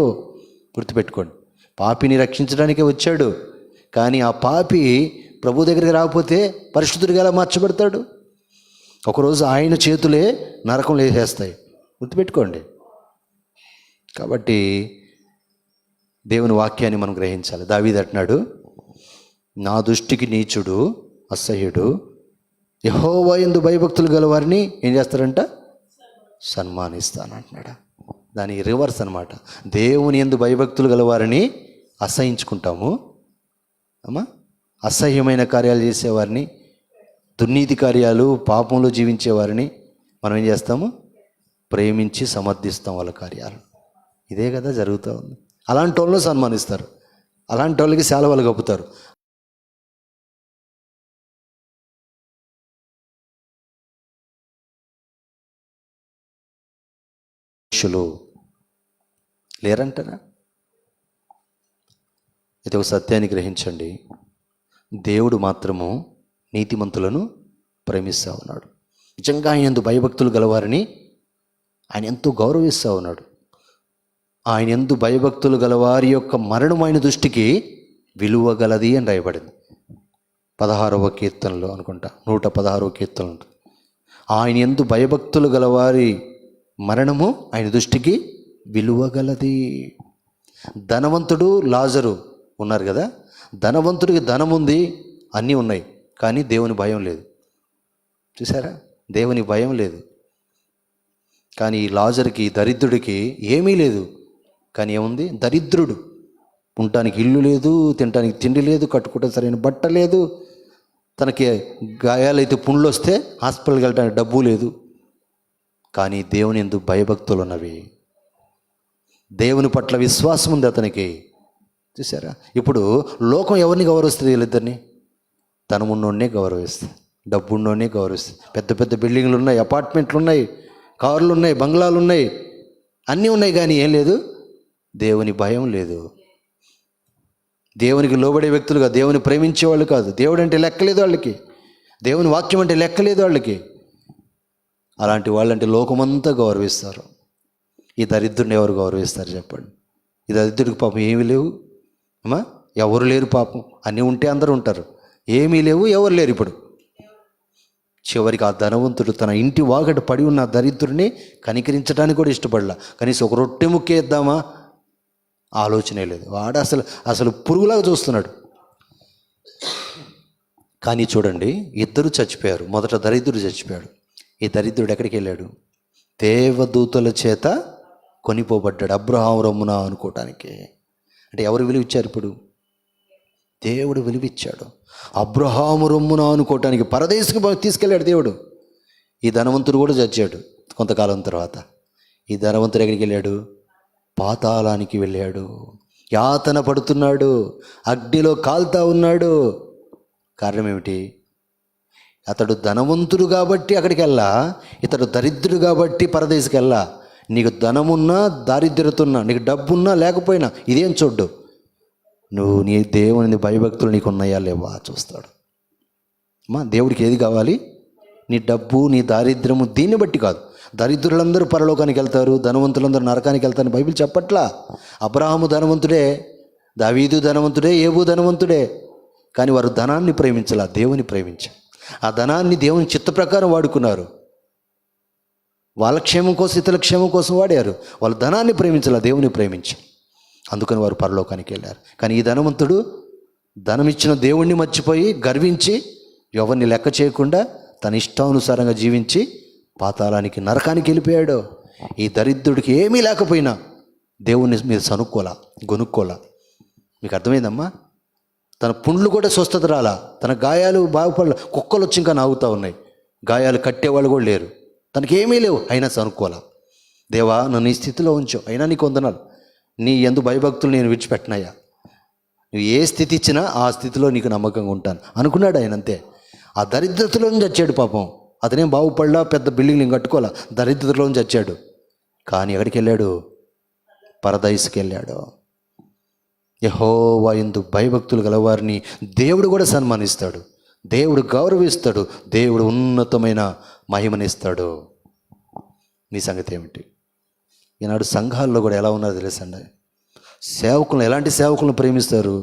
Speaker 1: గుర్తుపెట్టుకోండి. పాపిని రక్షించడానికే వచ్చాడు, కానీ ఆ పాపి ప్రభు దగ్గరికి రాకపోతే పరిశుద్ధుడిగా ఎలా మార్చబడతాడు? ఒకరోజు ఆయన చేతులే నరకంలో వేసేస్తాయి. గుర్తుపెట్టుకోండి. కాబట్టి దేవుని వాక్యాన్ని మనం గ్రహించాలి. దావీదు అంటున్నాడు, నా దృష్టికి నీచుడు అసహ్యుడు, యెహోవా యందు భయభక్తులు గల వారిని ఏం చేస్తారంట? సన్మానిస్తానంటున్నాడు. దాని రివర్స్ అనమాట. దేవుని యందు భయభక్తులు గల వారిని అసహించుకుంటాము. అసహ్యమైన కార్యాలు చేసేవారిని, దుర్నీతి కార్యాలు, పాపంలో జీవించేవారిని మనం ఏం చేస్తాము? ప్రేమించి సమర్థిస్తాం వాళ్ళ కార్యాలు. ఇదే కదా జరుగుతూ ఉంది. అలాంటి వాళ్ళను సన్మానిస్తారు, అలాంటి వాళ్ళకి శాలువాలు కప్పుతారు. లేరంటారా? అయితే ఒక సత్యాన్ని గ్రహించండి. దేవుడు మాత్రము నీతిమంతులను ప్రేమిస్తూ ఉన్నాడు. నిజంగా ఆయన యందు భయభక్తులు గలవారిని ఆయన ఎంతో గౌరవిస్తూ ఉన్నాడు. ఆయన యందు భయభక్తులు గలవారి యొక్క మరణం ఆయన దృష్టికి విలువ గలది అని రాయబడింది. 16వ కీర్తనలో అనుకుంటా, 116వ కీర్తన ఉంటుంది. ఆయన యందు భయభక్తులు గలవారి మరణము ఆయన దృష్టికి విలువ గలది. ధనవంతుడు లాజరు ఉన్నారు కదా. ధనవంతుడికి ధనం ఉంది, అన్నీ ఉన్నాయి, కానీ దేవుని భయం లేదు. చూసారా? దేవుని భయం లేదు. కానీ ఈ లాజర్కి, దరిద్రుడికి ఏమీ లేదు, కానీ ఏముంది? దరిద్రుడు. ఉండటానికి ఇల్లు లేదు, తినడానికి తిండి లేదు, కట్టుకుంటే సరైన బట్ట లేదు, తనకి గాయాలైతే పుండ్లు వస్తే హాస్పిటల్కి వెళ్ళడానికి డబ్బు లేదు. కానీ దేవుని యందు భయభక్తులు ఉన్నవి, దేవుని పట్ల విశ్వాసం ఉంది అతనికి. చూసారా? ఇప్పుడు లోకం ఎవరిని గౌరవిస్తుంది? వీళ్ళిద్దరిని. ధనమున్నోడినే గౌరవిస్తుంది, డబ్బున్నోడినే గౌరవిస్తుంది. పెద్ద పెద్ద బిల్డింగ్లు ఉన్నాయి, అపార్ట్మెంట్లు ఉన్నాయి, కార్లు ఉన్నాయి, బంగ్లాలు ఉన్నాయి, అన్నీ ఉన్నాయి, కానీ ఏం లేదు? దేవుని భయం లేదు. దేవునికి లోబడే వ్యక్తులుగా, దేవుని ప్రేమించే వాళ్ళు కాదు. దేవుడు అంటే లెక్కలేదు వాళ్ళకి, దేవుని వాక్యం అంటే లెక్కలేదు వాళ్ళకి. అలాంటి వాళ్ళంటే లోకమంతా గౌరవిస్తారు. ఈ దరిద్రుని ఎవరు గౌరవిస్తారు చెప్పండి? ఈ దరిద్రుడికి పాపం ఏమీ లేవు అమ్మా, ఎవరు లేరు పాపం. అన్నీ ఉంటే అందరూ ఉంటారు, ఏమీ లేవు, ఎవరు లేరు. ఇప్పుడు చివరికి ఆ ధనవంతుడు తన ఇంటి వాగట పడి ఉన్న దరిద్రుడిని కనికరించడానికి కూడా ఇష్టపడలా. కనీసం ఒక రొట్టె ముక్కే ఇద్దామా ఆలోచనే లేదు. వాడు అసలు పురుగులాగా చూస్తున్నాడు. కానీ చూడండి, ఇద్దరు చచ్చిపోయారు. మొదట దరిద్రుడు చచ్చిపోయాడు. ఈ దరిద్రుడు ఎక్కడికి వెళ్ళాడు? దేవదూతల చేత కొనిపోబడ్డాడు. అబ్రహాము రొమ్మున అనుకోవటానికి. అంటే ఎవరు విలువ ఇచ్చారు? ఇప్పుడు దేవుడు విలువిచ్చాడు. అబ్రహాము రొమ్మున అనుకోవటానికి పరదేశకు తీసుకెళ్ళాడు దేవుడు. ఈ ధనవంతుడు కూడా చచ్చాడు కొంతకాలం తర్వాత. ఈ ధనవంతుడు ఎక్కడికి వెళ్ళాడు? పాతాళానికి వెళ్ళాడు. యాతన పడుతున్నాడు, అగ్నిలో కాల్తా ఉన్నాడు. కారణం ఏమిటి? అతడు ధనవంతుడు కాబట్టి అక్కడికి వెళ్ళా, ఇతడు దరిద్రుడు కాబట్టి పరదేశకి వెళ్ళా. నీకు ధనమున్నా దారిద్ర్యతున్నా, నీకు డబ్బున్నా లేకపోయినా ఇదేం చూడ్డు. నువ్వు నీ దేవుని భయభక్తులు నీకు ఉన్నాయా లేవా చూస్తాడు. దేవుడికి ఏది కావాలి? నీ డబ్బు, నీ దారిద్ర్యము దీన్ని బట్టి కాదు. దరిద్రులందరూ పరలోకానికి వెళ్తారు, ధనవంతులందరూ నరకానికి వెళ్తారని బైబిల్ చెప్పట్లా. అబ్రహాము ధనవంతుడే, దావీదు ధనవంతుడే, ఏబు ధనవంతుడే. కానీ వారు ధనాన్ని ప్రేమించాల, దేవుని ప్రేమించారు. ఆ ధనాన్ని దేవుని చిత్త ప్రకారం వాడుకున్నారు. వాళ్ళ క్షేమం కోసం, ఇతరుల క్షేమం కోసం వాడారు. వాళ్ళు ధనాన్ని ప్రేమించాల, దేవుని ప్రేమించారు. అందుకని వారు పరలోకానికి వెళ్ళారు. కానీ ఈ ధనవంతుడు ధనమిచ్చిన దేవుణ్ణి మర్చిపోయి గర్వించి ఎవరిని లెక్క చేయకుండా తన ఇష్టానుసారంగా జీవించి పాతాళానికి, నరకానికి వెళ్ళిపోయాడు. ఈ దరిద్రుడికి ఏమీ లేకపోయినా దేవుని మీద సనుక్కోలా, గొనుక్కోలా. మీకు అర్థమైందమ్మా? తన పుండ్లు కూడా స్వస్థత రాలా, తన గాయాలు బాగుపడలా. కుక్కలు వచ్చి ఇంకా నాగుతూ ఉన్నాయి. గాయాలు కట్టేవాళ్ళు కూడా లేరు. తనకేమీ లేవు, అయినా సనుక్కోలా. దేవా, నన్ను ఈ స్థితిలో ఉంచు, అయినా నీకు వందనాలు. నీ యందు భయభక్తులు నేను విడిచిపెట్టినాయా. నువ్వు ఏ స్థితి ఇచ్చినా ఆ స్థితిలో నీకు నమ్మకంగా ఉంటాను అనుకున్నాడు ఆయన. అంతే. ఆ దరిద్రతలో నుంచి వచ్చాడు పాపం. అతనేం బాగుపడలా, పెద్ద బిల్డింగ్లు కట్టుకోవాలా, దరిద్రతలో నుంచి వచ్చాడు. కానీ ఎక్కడికి వెళ్ళాడు? పరదైస్కి వెళ్ళాడు. యెహోవా యందు భయభక్తులు గలవారిని దేవుడు కూడా సన్మానిస్తాడు, దేవుడు గౌరవిస్తాడు, దేవుడు ఉన్నతమైన మహిమనిస్తాడు. నీ సంగతి ఏమిటి? ఈనాడు సంఘాల్లో కూడా ఎలా ఉన్నారో తెలుసండి. సేవకులను, ఎలాంటి సేవకులను ప్రేమిస్తారు?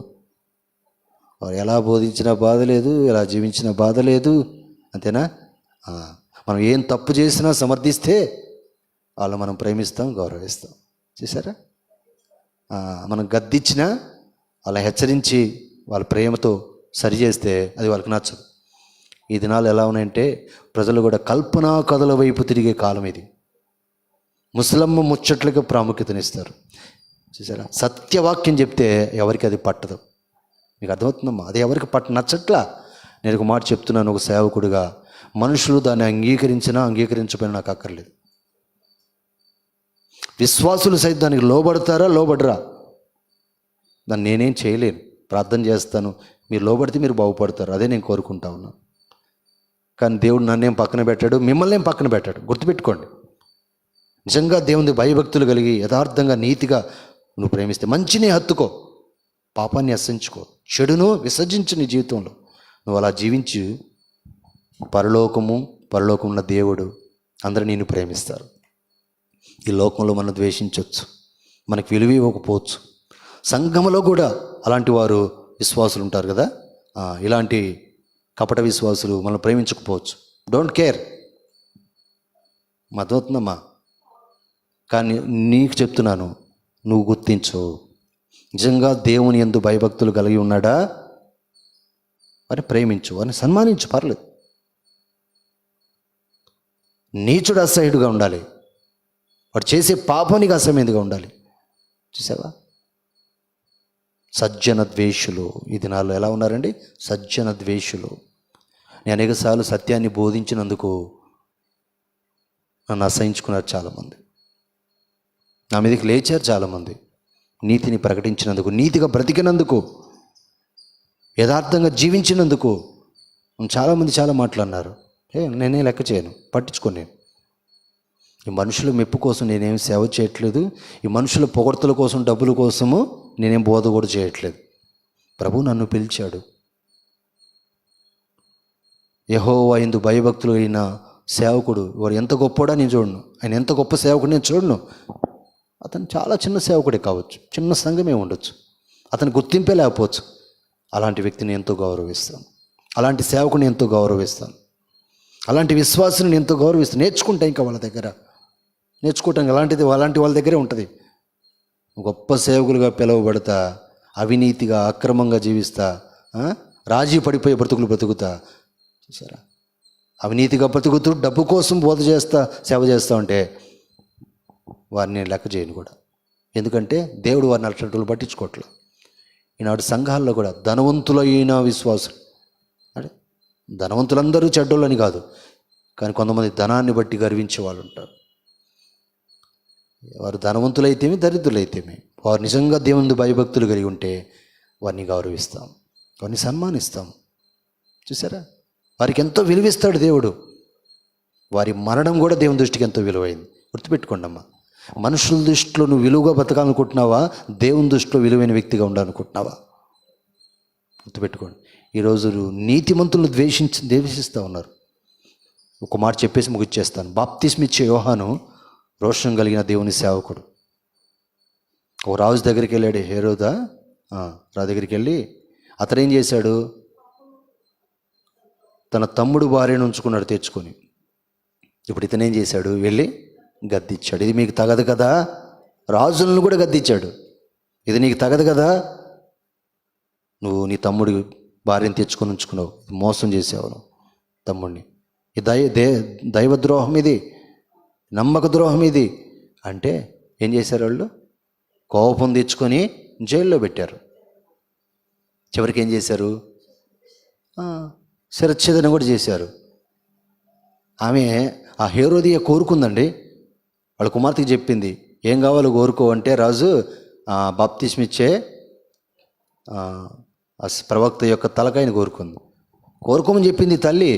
Speaker 1: వారు ఎలా బోధించినా బాధ లేదు, ఎలా జీవించినా బాధ లేదు. అంతేనా? మనం ఏం తప్పు చేసినా సమర్థిస్తే వాళ్ళు మనం ప్రేమిస్తాం, గౌరవిస్తాం. చూసారా? మనం గద్దించినా, అలా హెచ్చరించి వాళ్ళ ప్రేమతో సరి చేస్తే అది వాళ్ళకి నచ్చదు. ఈ దినాలు ఎలా ఉన్నాయంటే ప్రజలు కూడా కల్పనా కథల వైపు తిరిగే కాలం ఇది. ముసలమ్మ ముచ్చట్లకు ప్రాముఖ్యతనిస్తారు. చూసారా? సత్యవాక్యం చెప్తే ఎవరికి అది పట్టదు. మీకు అర్థమవుతుందమ్మా? అది ఎవరికి నచ్చట్లా. నేను ఒక మాట చెప్తున్నాను, ఒక సేవకుడిగా. మనుషులు దాన్ని అంగీకరించినా అంగీకరించకపోయినా నాకు అక్కర్లేదు. విశ్వాసులు సైతం దానికి లోబడతారా, లోబడరా, దాన్ని నేనేం చేయలేను. ప్రార్థన చేస్తాను, మీరు లోబడితే మీరు బాగుపడతారు, అదే నేను కోరుకుంటా ఉన్నాను. కానీ దేవుడు నన్నేం పక్కన పెట్టాడు, మిమ్మల్ని ఏం పక్కన పెట్టాడు. గుర్తుపెట్టుకోండి. నిజంగా దేవుని భయభక్తులు కలిగి యథార్థంగా నీతిగా నువ్వు ప్రేమిస్తే మంచిని హత్తుకో, పాపాన్ని అసహించుకో, చెడును విసర్జించు నీ జీవితంలో. నువ్వు అలా జీవించి పరలోకం ఉన్న దేవుడు అందరూ నిన్ను ప్రేమిస్తారు. ఈ లోకంలో మనం ద్వేషించవచ్చు, మనకు విలువ ఇవ్వకపోవచ్చు. సంఘములో కూడా అలాంటి వారు విశ్వాసులు ఉంటారు కదా. ఇలాంటి కపట విశ్వాసులు మనం ప్రేమించకపోవచ్చు. Don't care. మద్దవుతుందమ్మా? కానీ నీకు చెప్తున్నాను, నువ్వు గుర్తించు, నిజంగా దేవుని యందు భయభక్తులు కలిగి ఉన్నాడా అని ప్రేమించు, అని సన్మానించు, పర్లేదు. నీచుడు అసహ్యుడుగా ఉండాలి, వాడు చేసే పాపానికి అసహ్యమైనదిగా ఉండాలి. చూసావా? సజ్జన ద్వేషులు ఈ దినాల్లో ఎలా ఉన్నారండి? సజ్జన ద్వేషులు. నేను అనేకసార్లు సత్యాన్ని బోధించినందుకు నన్ను అసహించుకున్నారు చాలామంది, నా మీదకి లేచారు చాలామంది. నీతిని ప్రకటించినందుకు, నీతిగా బ్రతికినందుకు, యథార్థంగా జీవించినందుకు చాలామంది చాలా మాట్లాడినారు. నేనే లెక్క చేయను, పట్టించుకోను. నేను ఈ మనుషుల మెప్పు కోసం నేనేం సేవ చేయట్లేదు. ఈ మనుషుల పొగడ్తల కోసం, డబ్బుల కోసము నేనేం బోధ కూడా చేయట్లేదు. ప్రభు నన్ను పిలిచాడు. యెహోవా యందు భయభక్తులు అయిన సేవకుడు వాడు ఎంత గొప్పడా నేను చూడను. ఆయన ఎంత గొప్ప సేవకుడు నేను చూడను. అతను చాలా చిన్న సేవకుడే కావచ్చు, చిన్న సంఘమే ఉండొచ్చు, అతను గుర్తింపే లేకపోవచ్చు. అలాంటి వ్యక్తిని ఎంతో గౌరవిస్తాను, అలాంటి సేవకుని ఎంతో గౌరవిస్తాను.
Speaker 2: అలాంటి విశ్వాసాన్ని నేను ఎంతో గౌరవిస్తాను. నేర్చుకుంటా ఇంకా వాళ్ళ దగ్గర నేర్చుకోవటానికి అలాంటి వాళ్ళ దగ్గరే ఉంటుంది. గొప్ప సేవకులుగా పిలువబడతా, అవినీతిగా అక్రమంగా జీవిస్తా, రాజీ పడిపోయే బ్రతుకుతా. చూసారా, అవినీతిగా బ్రతుకుతూ డబ్బు కోసం బోధ చేస్తా, సేవ చేస్తూ ఉంటే వారిని నేను లెక్క చేయను కూడా. ఎందుకంటే దేవుడు వారిని అట్లాంటి వాళ్ళు పట్టించుకోవట్లేదు. ఈనాడు సంఘాల్లో కూడా ధనవంతులైన విశ్వాసం, అంటే ధనవంతులందరూ చెడ్డోళ్ళని కాదు, కానీ కొంతమంది ధనాన్ని బట్టి గర్వించే వాళ్ళు ఉంటారు. వారు ధనవంతులైతేమి దరిద్రులైతేమి వారు నిజంగా దేవుని భయభక్తులు కలిగి ఉంటే వారిని గౌరవిస్తాం, వారిని సన్మానిస్తాం. చూసారా, వారికి ఎంతో విలువిస్తాడు దేవుడు. వారి మరణం కూడా దేవుని దృష్టికి ఎంతో విలువైంది. గుర్తుపెట్టుకోండి అమ్మా, మనుషుల దృష్టిలో నువ్వు విలువగా బతకాలనుకుంటున్నావా, దేవుని దృష్టిలో విలువైన వ్యక్తిగా ఉండాలనుకుంటున్నావా? గుర్తుపెట్టుకోండి. ఈరోజు నీతిమంతులను ద్వేషిస్తూ ఉన్నారు. ఒక మాట చెప్పేసి ముగిచ్చేస్తాను. బాప్తిస్మిచ్చే యోహాను రోషం కలిగిన దేవుని సేవకుడు. ఓ రాజు దగ్గరికి వెళ్ళాడు, హేరోదా రాజు దగ్గరికి వెళ్ళి అతను ఏం చేశాడు, తన తమ్ముడు భార్యను ఉంచుకున్నాడు తెచ్చుకొని. ఇప్పుడు ఇతను ఏం చేశాడు, వెళ్ళి గద్దిచ్చాడు. ఇది మీకు తగదు కదా, రాజులను కూడా గద్దిచ్చాడు. ఇది నీకు తగదు కదా, నువ్వు నీ తమ్ముడి భార్యను తెచ్చుకొని ఉంచుకున్నావు, మోసం చేసావు నువ్వు తమ్ముడిని, ఈ దైవద్రోహం, ఇది నమ్మక ద్రోహం ఇది అంటే ఏం చేశారు వాళ్ళు? కోపం తెచ్చుకొని జైల్లో పెట్టారు. చివరికి ఏం చేశారు, శిరచ్ఛేదన కూడా చేశారు. ఆమె ఆ హేరోదియ కోరుకుందండి, వాళ్ళ కుమార్తెకి చెప్పింది, ఏం కావాలో కోరుకో అంటే రాజు బాప్తిస్మిచ్చే ప్రవక్త యొక్క తలకాయని కోరుకోమని చెప్పింది తల్లి.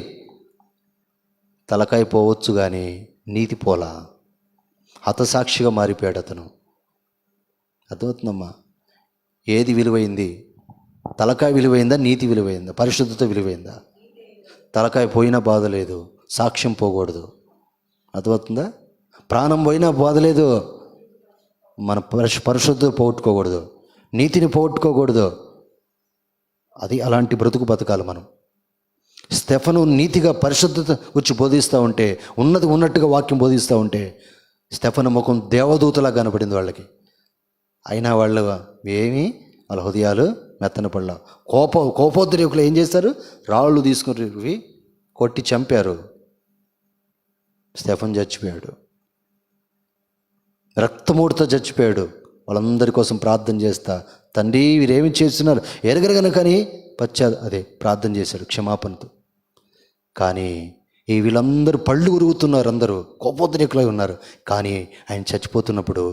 Speaker 2: తలకాయ పోవచ్చు కానీ నీతి పోలా, హతసాక్షిగా మారిపోయాడు అతను. అర్థమవుతుందమ్మా, ఏది విలువైంది? తలకాయ విలువైందా, నీతి విలువైందా, పరిశుద్ధత విలువైందా? తలకాయ పోయినా బాధ లేదు, సాక్ష్యం పోకూడదు. అర్థమవుతుందా? ప్రాణం పోయినా బాధ లేదు, మన పరిశుద్ధత పోగొట్టుకోకూడదు, నీతిని పోగొట్టుకోకూడదు. అది అలాంటి బ్రతుకు బతకాలి మనం. స్టెఫను నీతిగా పరిశుద్ధత వచ్చి బోధిస్తూ ఉంటే, ఉన్నట్టుగా వాక్యం బోధిస్తూ ఉంటే, స్టెఫను ముఖం దేవదూతలా కనపడింది వాళ్ళకి. అయినా వాళ్ళు వాళ్ళ హృదయాలు మెత్తన పడలా. కోపోద్రేకులు ఏం చేస్తారు, రాళ్ళు తీసుకుని కొట్టి చంపారు. స్టెఫన్ చచ్చిపోయాడు, రక్తమూడితో చచ్చిపోయాడు. వాళ్ళందరి కోసం ప్రార్థన చేస్తా, తండ్రి వీరేమి చేస్తున్నారు ఎరగరగన కానీ ప్రార్థన చేశాడు క్షమాపణతో. కానీ వీళ్ళందరూ పళ్ళు ఉరుగుతున్నారు, అందరూ కోపోద్రేకులై ఉన్నారు. కానీ ఆయన చచ్చిపోతున్నప్పుడు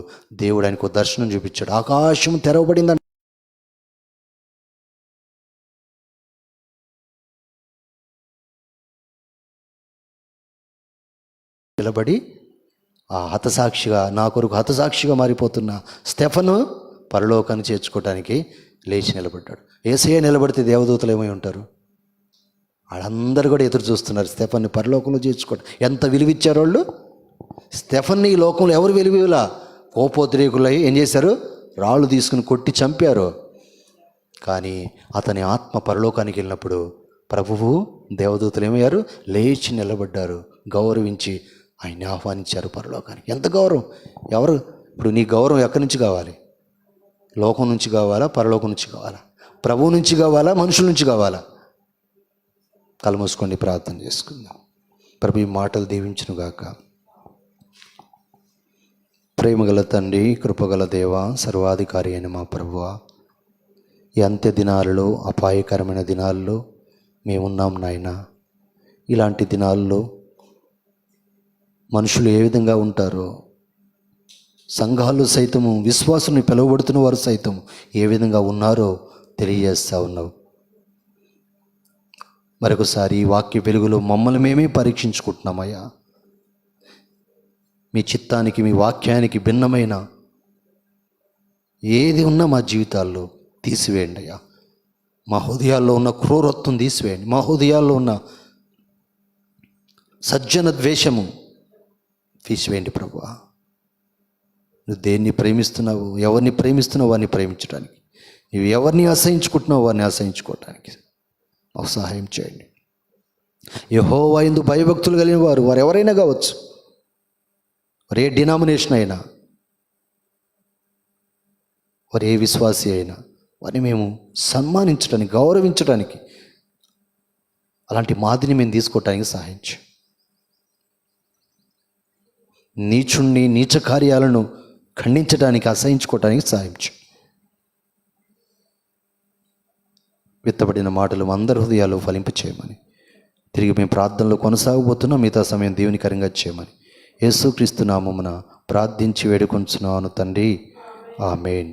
Speaker 2: దేవుడు ఆయనకు దర్శనం చూపించాడు. ఆకాశం తెరవబడిందంట. నిలబడి ఆ హతసాక్షిగా, నా కొరకు హతసాక్షిగా మారిపోతున్న స్టెఫను పరలోకాన్ని చేర్చుకోవడానికి లేచి నిలబడ్డాడు. యేసయ్య నిలబడితే దేవదూతలు ఏమై ఉంటారు? వాళ్ళందరూ కూడా ఎదురు చూస్తున్నారు స్టెఫన్ని పరలోకంలో చేర్చుకోవడం. ఎంత విలువిచ్చారు వాళ్ళు స్టెఫన్ని. ఈ లోకంలో ఎవరు విలువలా? కోపోద్రేకులై ఏం చేశారు, రాళ్ళు తీసుకుని కొట్టి చంపారు. కానీ అతని ఆత్మ పరలోకానికి వెళ్ళినప్పుడు ప్రభువు దేవదూతలు ఏమయ్యారు, లేచి నిలబడ్డారు, గౌరవించి ఆయన్ని ఆహ్వానించారు పరలోకానికి. ఎంత గౌరవం! ఎవరు ఇప్పుడు నీ గౌరవం ఎక్కడి నుంచి కావాలి? లోకం నుంచి కావాలా, పరలోకం నుంచి కావాలా, ప్రభువు నుంచి కావాలా, మనుషుల నుంచి కావాలా? కళ్ళు మూసుకొని ప్రార్థన చేసుకుందాం. ప్రభు ఈ మాటలు దీవించునుగాక. ప్రేమగల తండ్రి, కృపగల దేవ, సర్వాధికారి అయిన మా ప్రభువా, ఈ అంత్య దినాలలో, అపాయకరమైన దినాల్లో మేమున్నాం నాయన. ఇలాంటి దినాల్లో మనుషులు ఏ విధంగా ఉంటారో, సంఘాలు సైతము, విశ్వాసుని పిలువబడుతున్న వారు సైతం ఏ విధంగా ఉన్నారో తెలియజేస్తూ ఉన్నావు. మరొకసారి ఈ వాక్య వెలుగులో మమ్మల్ని మేమే పరీక్షించుకుంటున్నామయ్యా. మీ చిత్తానికి, మీ వాక్యానికి భిన్నమైన ఏది ఉన్నా మా జీవితాల్లో తీసివేయండి అయ్యా. మా హృదయాల్లో ఉన్న క్రూరత్వం తీసివేయండి. మా హృదయాల్లో ఉన్న సజ్జన ద్వేషము తీసివేయండి ప్రభువా. నువ్వు దేన్ని ప్రేమిస్తున్నావు, ఎవరిని ప్రేమిస్తున్నావు వారిని ప్రేమించడానికి, నువ్వు ఎవరిని అసహించుకుంటున్నావు వారిని అసహించుకోవటానికి మాకు సహాయం చేయండి. యెహోవా యందు భయభక్తులు కలిగిన వారు ఎవరైనా కావచ్చు, వారు ఏ డినామినేషన్ అయినా, వారు ఏ విశ్వాసి అయినా, వారిని మేము సన్మానించడానికి, గౌరవించడానికి, అలాంటి మాదిరిని మేము తీసుకోవటానికి సహాయించు. నీచుణ్ణి, నీచ కార్యాలను ఖండించడానికి, అసహించుకోవటానికి సహాయించు. విత్తబడిన మాటలు అందరి హృదయాలు ఫలింపు చేయమని, తిరిగి మేము ప్రార్థనలో కొనసాగబోతున్నాం. మిగతా సమయం దేవునికరంగా చేయమని యేసుక్రీస్తు నామమున ప్రార్థించి వేడుకొంచున్నాను తండ్రి. ఆమేన్.